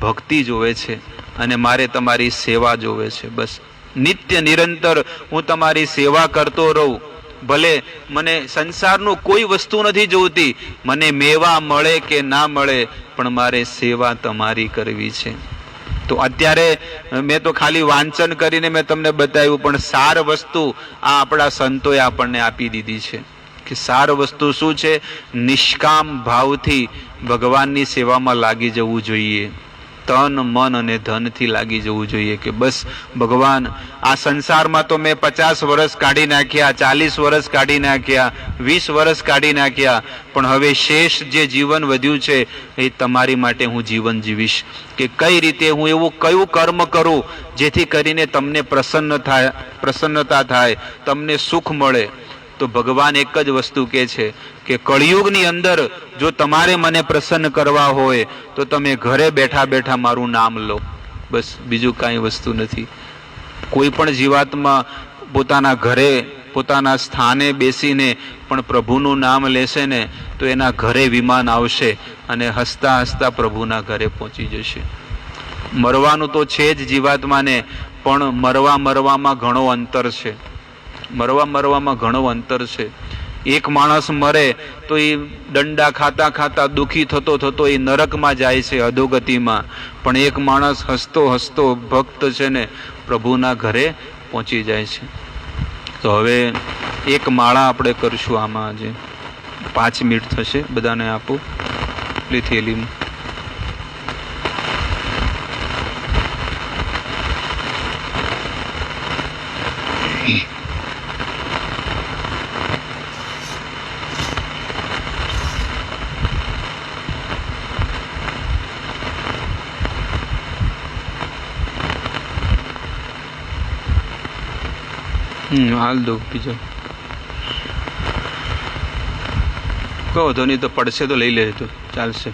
ભક્તિ જોવે છે. અને મારે તમારી સેવા જોવે છે. બસ નિત્ય નિરંતર હું તમારી સેવા કરતો રહું. ભલે મને સંસારનું કોઈ વસ્તુ નથી જોઈતી, મને મેવા મળે કે ના મળે, પણ મારે સેવા તમારી કરવી છે. તો અત્યારે મેં તો ખાલી વાંચન કરીને મેં તમને બતાવ્યું, પણ સાર વસ્તુ આ આપણા સંતોએ આપણને આપી દીધી છે. કે સાર વસ્તુ શું છે? નિષ્કામ ભાવથી ભગવાનની સેવામાં લાગી જવું જોઈએ. તન મન અને ધનથી લાગી જવું જોઈએ કે બસ ભગવાન, આ સંસારમાં તો મેં 50 વર્ષ કાઢી નાખ્યા, 40 વર્ષ કાઢી નાખ્યા, 20 વર્ષ કાઢી નાખ્યા, પણ હવે શેષ જે જીવન વધ્યું છે એ તમારી માટે હું જીવન જીવીશ. કે કઈ રીતે હું એવું કયું કર્મ કરું જેથી કરીને તમને પ્રસન્નતા થાય, તમને સુખ મળે. તો ભગવાન એક જ વસ્તુ કહે છે કે કળિયુગની અંદર જો તમારે મને પ્રસન્ન કરવા હોય તો તમે ઘરે બેઠા બેઠા મારું નામ લો. બસ બીજું કાંઈ વસ્તુ નથી. કોઈ પણ જીવાત્મા પોતાના ઘરે પોતાના સ્થાને બેસીને પણ પ્રભુનું નામ લેશે ને તો એના ઘરે વિમાન આવશે અને હસતા હસતા પ્રભુના ઘરે પહોંચી જશે. મરવાનું તો છે જ જીવાત્માને, પણ મરવામાં ઘણો અંતર છે. મરવામાં ઘણો અંતર છે. એક માણસ મરે તો એ દંડા ખાતા ખાતા દુઃખી થતો એ નરકમાં જાય છે, અધોગતિમાં. પણ એક માણસ હસતો હસતો ભક્ત છે ને પ્રભુના ઘરે પહોંચી જાય છે. તો હવે એક માળા આપણે કરશું આમાં. આજે 5 મિનિટ થશે. બધાને આપો એટલી થેલીમાં. હાલ દો બીજો કહો તો, નહીં તો પડશે તો લઈ લેજો, ચાલશે.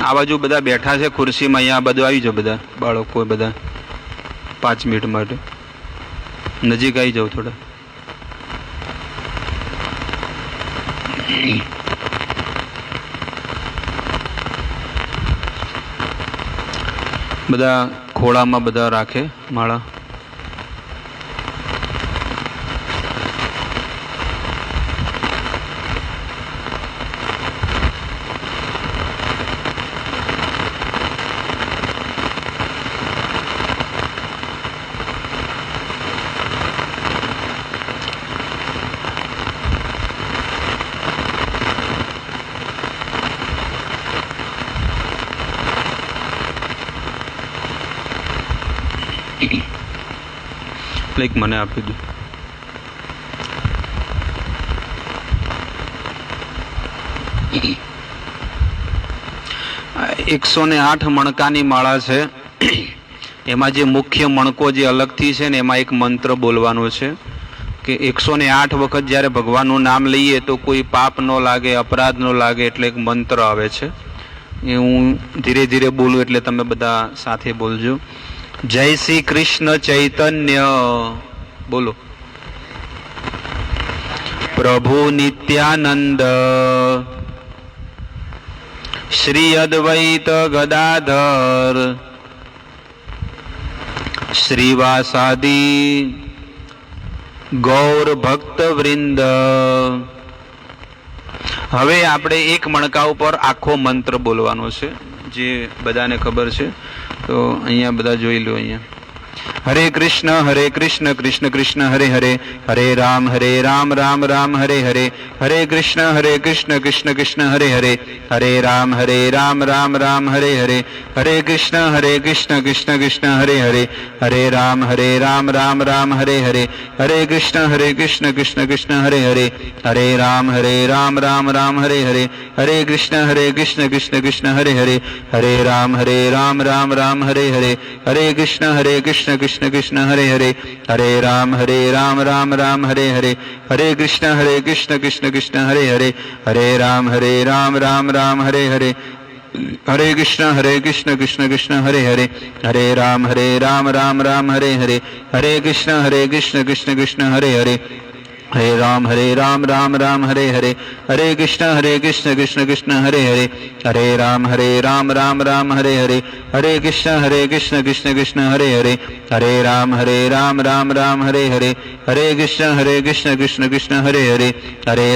આ બાજુ બધા બેઠા છે ખુરશીમાં, અહીંયા બધું આવી જાઓ બધા બાળકો બધા 5 મિનિટ માટે નજીક આવી જાઓ થોડા. બધા ખોળામાં બધા રાખે માળા. લાઈક મને આપી દો. 108 મણકાની માળા છે. એમાં જે મુખ્ય મણકો જે અલગથી છે ને એમાં એક મંત્ર બોલવાનો છે કે 108 વખત જ્યારે ભગવાનનું નામ લઈએ તો કોઈ પાપ ન લાગે, અપરાધ ન લાગે, એટલે એક મંત્ર આવે છે. એ હું ધીરે ધીરે બોલું એટલે તમે બધા સાથે બોલજો. જય શ્રી કૃષ્ણ ચૈતન્ય, બોલો. પ્રભુ નિત્યાનંદ, શ્રી અદ્વૈત ગદાધર, શ્રીવાસાદિ ગૌર ભક્ત વૃંદ. હવે આપણે એક મણકા ઉપર આખો મંત્ર બોલવાનો છે, જે બધાને ખબર છે. તો અહીંયા બધા જોઈ લો. અહીંયા હરે કૃષ્ણ કૃષ્ણ કૃષ્ણ હરે હરે, હરે રામ રામ રામ હરે હરે, હરે કૃષ્ણ કૃષ્ણ કૃષ્ણ હરે હરે, હરે રામ રામ રામ હરે હરે, હરે કૃષ્ણ કૃષ્ણ કૃષ્ણ હરે હરે, હરે રામ રામ રામ હરે હરે, હરે કૃષ્ણ કૃષ્ણ કૃષ્ણ હરે હરે, હરે રામ રામ રામ હરે હરે, હરે કૃષ્ણ કૃષ્ણ કૃષ્ણ હરે હરે, હરે રામ રામ રામ હરે હરે, હરે કૃષ્ણ કૃષ્ણ કૃષ્ણ હરે હરે, હરે રામ રામ રામ હરે હરે, હરે કૃષ્ણ કૃષ્ણ કૃષ્ણ હરે હરે, હરે રામ રામ રામ હરે હરે, હરે કૃષ્ણ કૃષ્ણ કૃષ્ણ હરે હરે, હરે રામ રામ રામ હરે હરે, હરે કૃષ્ણ કૃષ્ણ કૃષ્ણ હરે હરે, હરે રામ રામ રામ હરે હરે, હરે કૃષ્ણ કૃષ્ણ કૃષ્ણ હરે હરે, હરે રામ રામ રામ હરે હરે, હરે કૃષ્ણ કૃષ્ણ કૃષ્ણ હરે હરે, હરે રામ રામ રામ હરે હરે, હરે કૃષ્ણ કૃષ્ણ કૃષ્ણ હરે હરે, હરે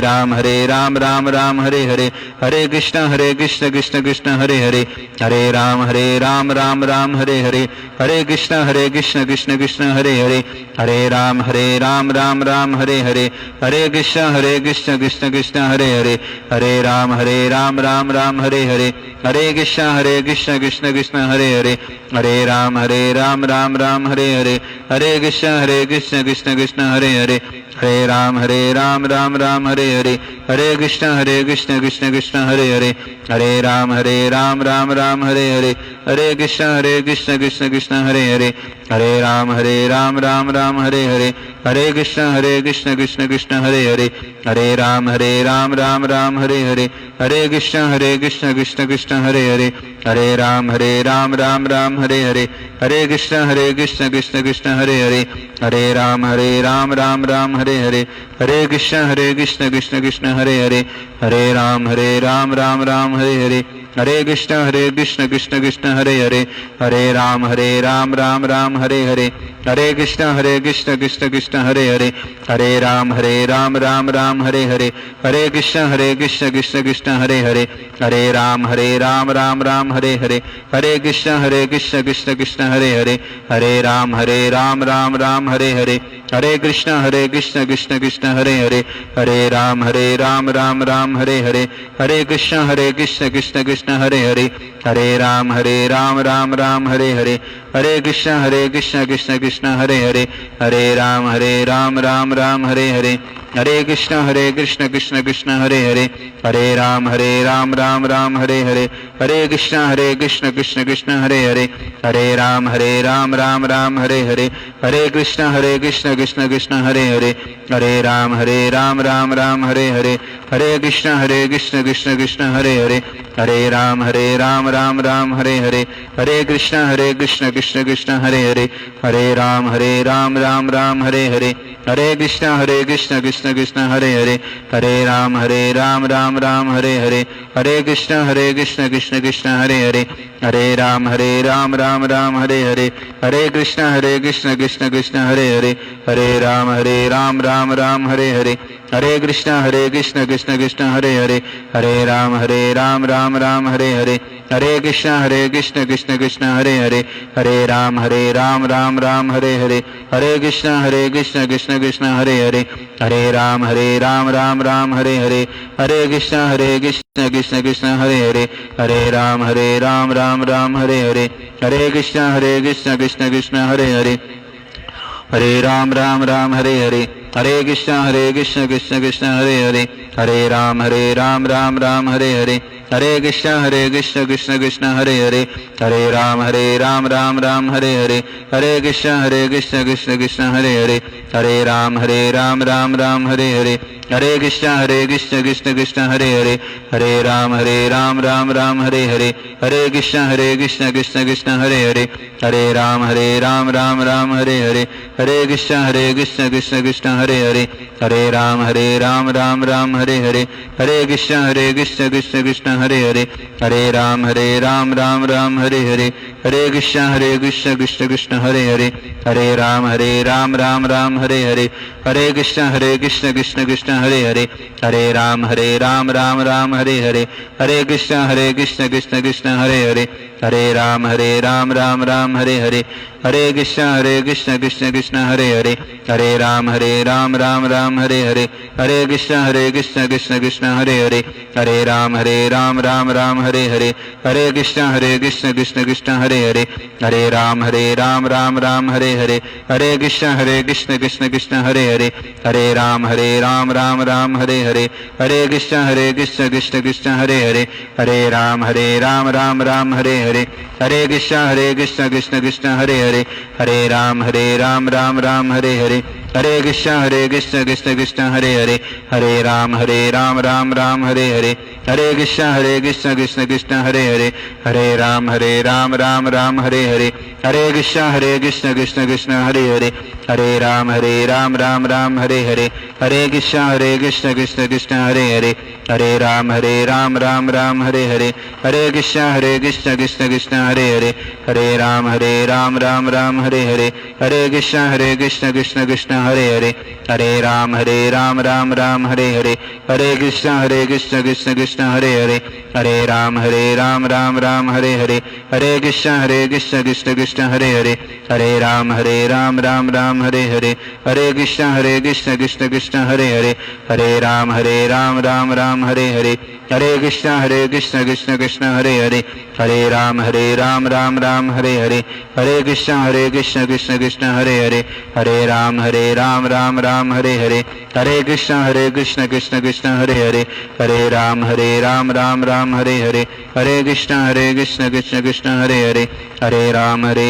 રામ રામ રામ હરે હરે, હરે કૃષ્ણ કૃષ્ણ કૃષ્ણ હરે હરે, હરે રામ રામ રામ હરે હરે, હરે કૃષ્ણ કૃષ્ણ કૃષ્ણ હરે હરે, હરે રામ રામ રામ હરે હરે, હરે કૃષ્ણ કૃષ્ણ કૃષ્ણ હરે હરે, હરે રામ રામ રામ હરે હરે, હરે કૃષ્ણ કૃષ્ણ કૃષ્ણ હરે હરે, હરે રામ રામ રામ હરે હરે, હરે કૃષ્ણ કૃષ્ણ કૃષ્ણ હરે હરે, હરે રામ રામ રામ હરે હરે, હરે કૃષ્ણ કૃષ્ણ કૃષ્ણ હરે હરે, હરે રામ રામ રામ હરે હરે, હરે કૃષ્ણ કૃષ્ણ કૃષ્ણ હરે હરે, હરે રામ રામ રામ હરે હરે, હરે કૃષ્ણ કૃષ્ણ કૃષ્ણ હરે હરે, હરે રામ રામ રામ હરે હરે, હરે કૃષ્ણ કૃષ્ણ કૃષ્ણ હરે હરે, હરે રામ રામ રામ હરે હરે, હરે કૃષ્ણ કૃષ્ણ કૃષ્ણ હરે હરે, હરે રામ રામ રામ હરે હરે, હરે કૃષ્ણ કૃષ્ણ કૃષ્ણ હરે હરે, હરે રામ રામ રામ હરે હરે, હરે કૃષ્ણ કૃષ્ણ કૃષ્ણ હરે હરે, હરે રામ રામ રામ હરે હરે, हरे कृष्ण कृष्ण कृष्ण हरे हरे, हरे राम राम राम हरे हरे, हरे कृष्ण कृष्ण कृष्ण हरे हरे, हरे राम राम राम हरे हरे, हरे कृष्ण कृष्ण कृष्ण हरे हरे, हरे राम राम राम हरे हरे, हरे कृष्ण कृष्ण कृष्ण हरे हरे, हरे राम राम राम हरे हरे, हरे कृष्ण कृष्ण कृष्ण हरे हरे, हरे राम राम राम हरे हरे, हरे कृष्ण कृष्ण कृष्ण हरे हरे, हरे राम राम राम हरे हरे, हरे कृष्ण कृष्ण कृष्ण हरे हरे, हरे राम राम राम हरे हरे, हरे कृष्ण कृष्ण कृष्ण हरे हरे, हरे राम राम राम हरे हरे, हरे कृष्ण कृष्ण कृष्ण हरे हरे, हरे राम राम राम हरे हरे, हरे कृष्ण कृष्ण कृष्ण हरे हरे, हरे राम राम राम हरे हरे, हरे कृष्ण कृष्ण कृष्ण हरे हरे, हरे राम राम राम हरे हरे, हरे कृष्ण कृष्ण कृष्ण हरे हरे, हरे राम राम राम हरे हरे, हरे कृष्ण कृष्ण कृष्ण हरे हरे, हरे राम राम राम हरे हरे, हरे कृष्ण कृष्ण कृष्ण हरे हरे, हरे राम राम राम हरे हरे, हरे कृष्ण कृष्ण कृष्ण हरे हरे, हरे राम राम राम हरे हरे, हरे कृष्ण कृष्ण कृष्ण हरे हरे, हरे राम राम राम हरे हरे, हरे कृष्ण कृष्ण कृष्ण हरे हरे, हरे राम राम राम हरे हरे, हरे कृष्ण कृष्ण कृष्ण हरे हरे, हरे राम राम राम हरे हरे, हरे कृष्ण कृष्ण कृष्ण हरे हरे, हरे राम राम हरे हरे, हरे कृष्ण कृष्ण कृष्ण हरे हरे, हरे राम राम राम हरे हरे, हरे कृष्ण कृष्ण कृष्ण हरे हरे, हरे राम राम राम हरे हरे, हरे कृष्ण कृष्ण कृष्ण हरे हरे, हरे राम राम राम हरे हरे, हरे कृष्ण कृष्ण कृष्ण हरे हरे, हरे राम राम राम हरे हरे, हरे कृष्ण कृष्ण कृष्ण हरे हरे, हरे राम राम राम हरे हरे, हरे कृष्ण कृष्ण कृष्ण हरे हरे, हरे राम राम राम हरे हरे, हरे कृष्ण कृष्ण कृष्ण हरे हरे, हरे राम राम राम हरे हरे, हरे कृष्ण कृष्ण कृष्ण हरे हरे, हरे राम राम राम हरे हरे, हरे कृष्ण कृष्ण कृष्ण हरे हरे, हरे राम राम राम हरे हरे, हरे कृष्ण कृष्ण कृष्ण हरे हरे, हरे राम राम राम हरे हरे, हरे कृष्ण कृष्ण कृष्ण हरे हरे, हरे राम राम राम हरे हरे, हरे कृष्ण कृष्ण कृष्ण हरे हरे, हरे राम राम राम हरे हरे, हरे कृष्ण कृष्ण कृष्ण हरे हरे, हरे राम राम राम हरे हरे, हरे कृष्ण कृष्ण कृष्ण हरे हरे, हरे राम राम राम हरे हरे, हरे कृष्ण कृष्ण कृष्ण हरे हरे, हरे राम राम राम हरे हरे, हरे कृष्ण कृष्ण कृष्ण हरे हरे, हरे राम राम राम हरे हरे, हरे कृष्ण कृष्ण कृष्ण हरे हरे, हरे राम राम राम हरे हरे, हरे कृष्ण कृष्ण कृष्ण हरे हरे, हरे राम राम राम हरे हरे, हरे कृष्ण कृष्ण कृष्ण हरे हरे, हरे राम राम राम हरे हरे, हरे कृष्ण कृष्ण कृष्ण हरे हरे, हरे राम राम राम हरे हरे, हरे कृष्ण कृष्ण कृष्ण हरे हरे, हरे राम राम राम हरे हरे, हरे कृष्ण कृष्ण कृष्ण हरे हरे, हरे राम राम राम हरे हरे, हरे कृष्ण कृष्ण कृष्ण हरे हरे, हरे राम राम राम हरे हरे, हरे कृष्ण कृष्ण कृष्ण हरे हरे, हरे राम राम राम हरे हरे, हरे कृष्ण कृष्ण कृष्ण हरे हरे, हरे राम राम राम हरे हरे, हरे कृष्ण कृष्ण कृष्ण हरे हरे, हरे राम राम राम हरे हरे, हरे कृष्ण कृष्ण कृष्ण हरे हरे, हरे राम राम राम हरे हरे, हरे कृष्ण कृष्ण कृष्ण हरे हरे, हरे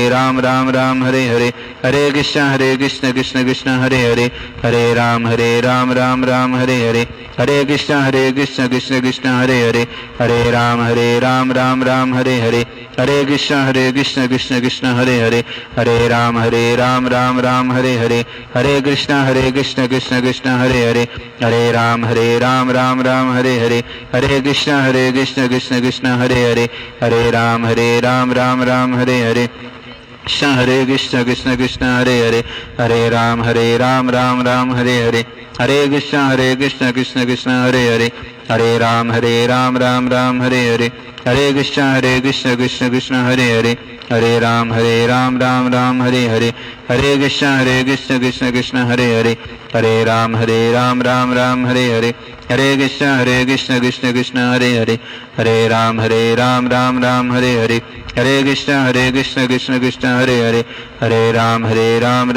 राम राम राम हरे हरे, हरे कृष्ण कृष्ण कृष्ण हरे हरे, हरे राम राम राम हरे हरे, हरे कृष्ण कृष्ण कृष्ण हरे हरे, हरे राम राम राम हरे हरे, हरे कृष्ण कृष्ण कृष्ण हरे हरे, हरे राम राम राम हरे हरे, हरे कृष्ण कृष्ण कृष्ण हरे हरे, हरे राम राम राम हरे हरे, हरे कृष्ण कृष्ण कृष्ण हरे हरे, हरे राम राम राम हरे हरे, हरे कृष्ण कृष्ण कृष्ण हरे हरे, हरे राम राम राम हरे हरे, कृष्ण हरे कृष्ण कृष्ण कृष्ण हरे हरे हरे राम राम राम हरे हरे हरे कृष्ण कृष्ण कृष्ण हरे हरे हरे राम राम हरे हरे हरे कृष्ण कृष्ण कृष्ण हरे हरे हरे राम राम हरे हरे हरे कृष्ण कृष्ण कृष्ण हरे हरे हरे राम राम हरे हरे हरे कृष्ण कृष्ण कृष्ण हरे हरे हरे राम राम हरे हरे हरे कृष्ण कृष्ण कृष्ण हरे हरे हरे राम राम हरे हरे हरे कृष्ण कृष्ण कृष्ण हरे हरे हरे राम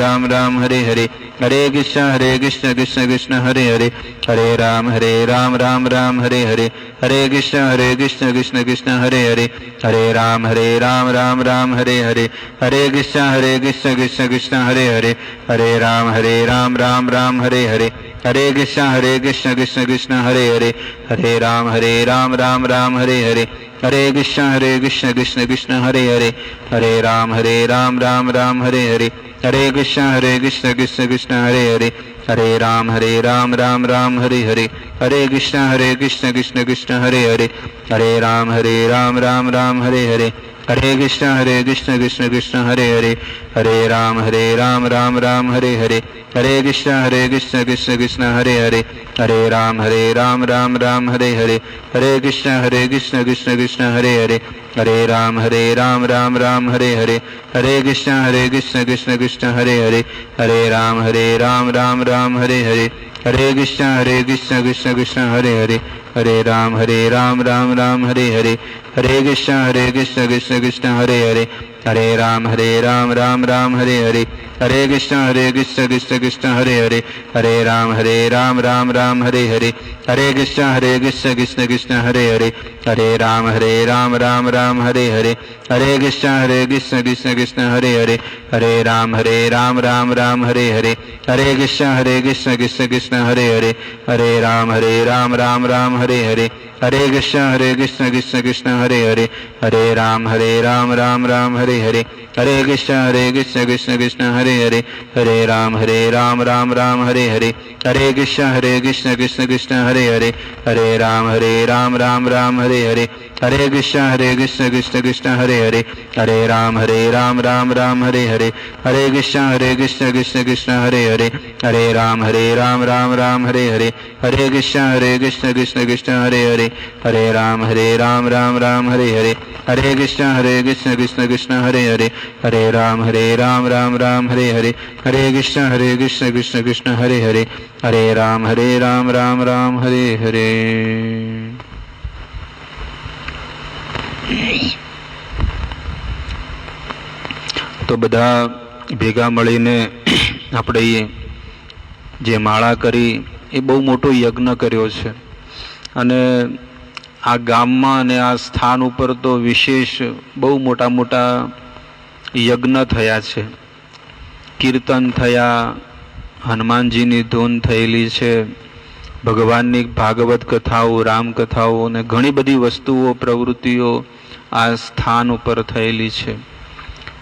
राम हरे हरे हरे कृष्ण कृष्ण कृष्ण हरे हरे हरे राम राम हरे हरे हरे कृष्ण कृष्ण कृष्ण हरे हरे हरे राम राम हरे हरे हरे कृष्ण कृष्ण कृष्ण हरे हरे हरे राम राम हरे हरे हरे कृष्ण कृष्ण कृष्ण हरे हरे हरे राम राम हरे हरे हरे कृष्ण कृष्ण कृष्ण हरे हरे हरे राम राम हरे हरे हरे कृष्ण कृष्ण कृष्ण हरे हरे हरे राम राम हरे हरे हरे कृष्ण कृष्ण कृष्ण हरे हरे हरे राम राम हरे हरे हरे कृष्ण कृष्ण कृष्ण हरे हरे हरे राम राम हरे हरे हरे कृष्ण कृष्ण कृष्ण हरे हरे हरे राम राम हरे हरे हरे कृष्ण कृष्ण कृष्ण हरे हरे हरे राम राम हरे हरे हरे कृष्ण कृष्ण कृष्ण हरे हरे हरे राम राम हरे हरे हरे कृष्ण कृष्ण कृष्ण हरे हरे हरे राम राम हरे हरे हरे कृष्ण कृष्ण कृष्ण हरे हरे हरे राम राम हरे हरे हरे कृष्ण कृष्ण कृष्ण हरे हरे हरे राम राम हरे हरे हरे कृष्ण कृष्ण कृष्ण हरे हरे हरे राम राम हरे हरे हरे कृष्ण कृष्ण कृष्ण हरे हरे हरे राम राम हरे हरे हरे कृष्ण कृष्ण कृष्ण हरे हरे हरे राम राम हरे हरे हरे कृष्ण कृष्ण कृष्ण हरे हरे हरे राम राम हरे हरे हरे कृष्ण कृष्ण कृष्ण हरे हरे हरे राम राम हरे हरे हरे कृष्ण कृष्ण कृष्ण हरे हरे हरे राम राम हरे हरे हरे कृष्ण कृष्ण कृष्ण हरे हरे हरे राम राम हरे हरे हरे कृष्ण कृष्ण कृष्ण हरे हरे हरे राम राम हरे हरे हरे कृष्ण कृष्ण कृष्ण हरे हरे हरे राम राम हरे हरे हरे कृष्ण कृष्ण कृष्ण हरे हरे हरे राम राम हरे हरे। તો બધા ભેગા મળીને આપણે જે માળા કરી એ બહુ મોટો યજ્ઞ કર્યો છે અને આ ગામમાં અને આ સ્થાન ઉપર તો વિશેષ બહુ મોટા મોટા યજ્ઞ થયા છે, કીર્તન થયા, હનુમાનજીની ધૂન થયેલી છે, ભગવાનની ભાગવત કથાઓ, રામકથાઓ અને ઘણી બધી વસ્તુઓ, પ્રવૃત્તિઓ આ સ્થાન ઉપર થયેલી છે.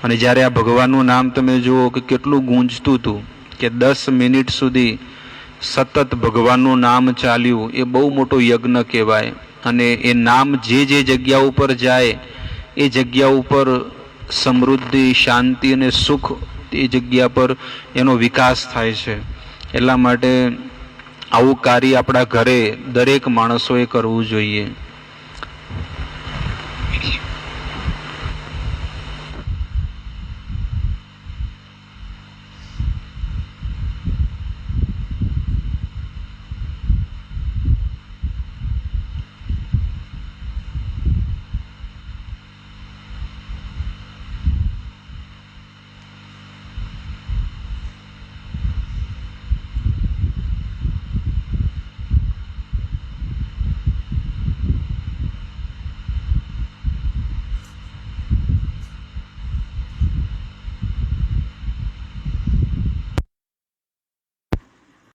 અને જ્યારે આ ભગવાનનું નામ તમે જુઓ કે કેટલું ગૂંજતું હતું કે 10 મિનિટ સુધી સતત ભગવાનનું નામ ચાલ્યું, એ બહુ મોટો યજ્ઞ કહેવાય. અને એ નામ જે જગ્યા ઉપર જાય એ જગ્યા ઉપર સમૃદ્ધિ, શાંતિ અને સુખ એ જગ્યા પર એનો વિકાસ થાય છે. એટલા માટે આવું કાર્ય આપણા ઘરે દરેક માણસોએ કરવું જોઈએ.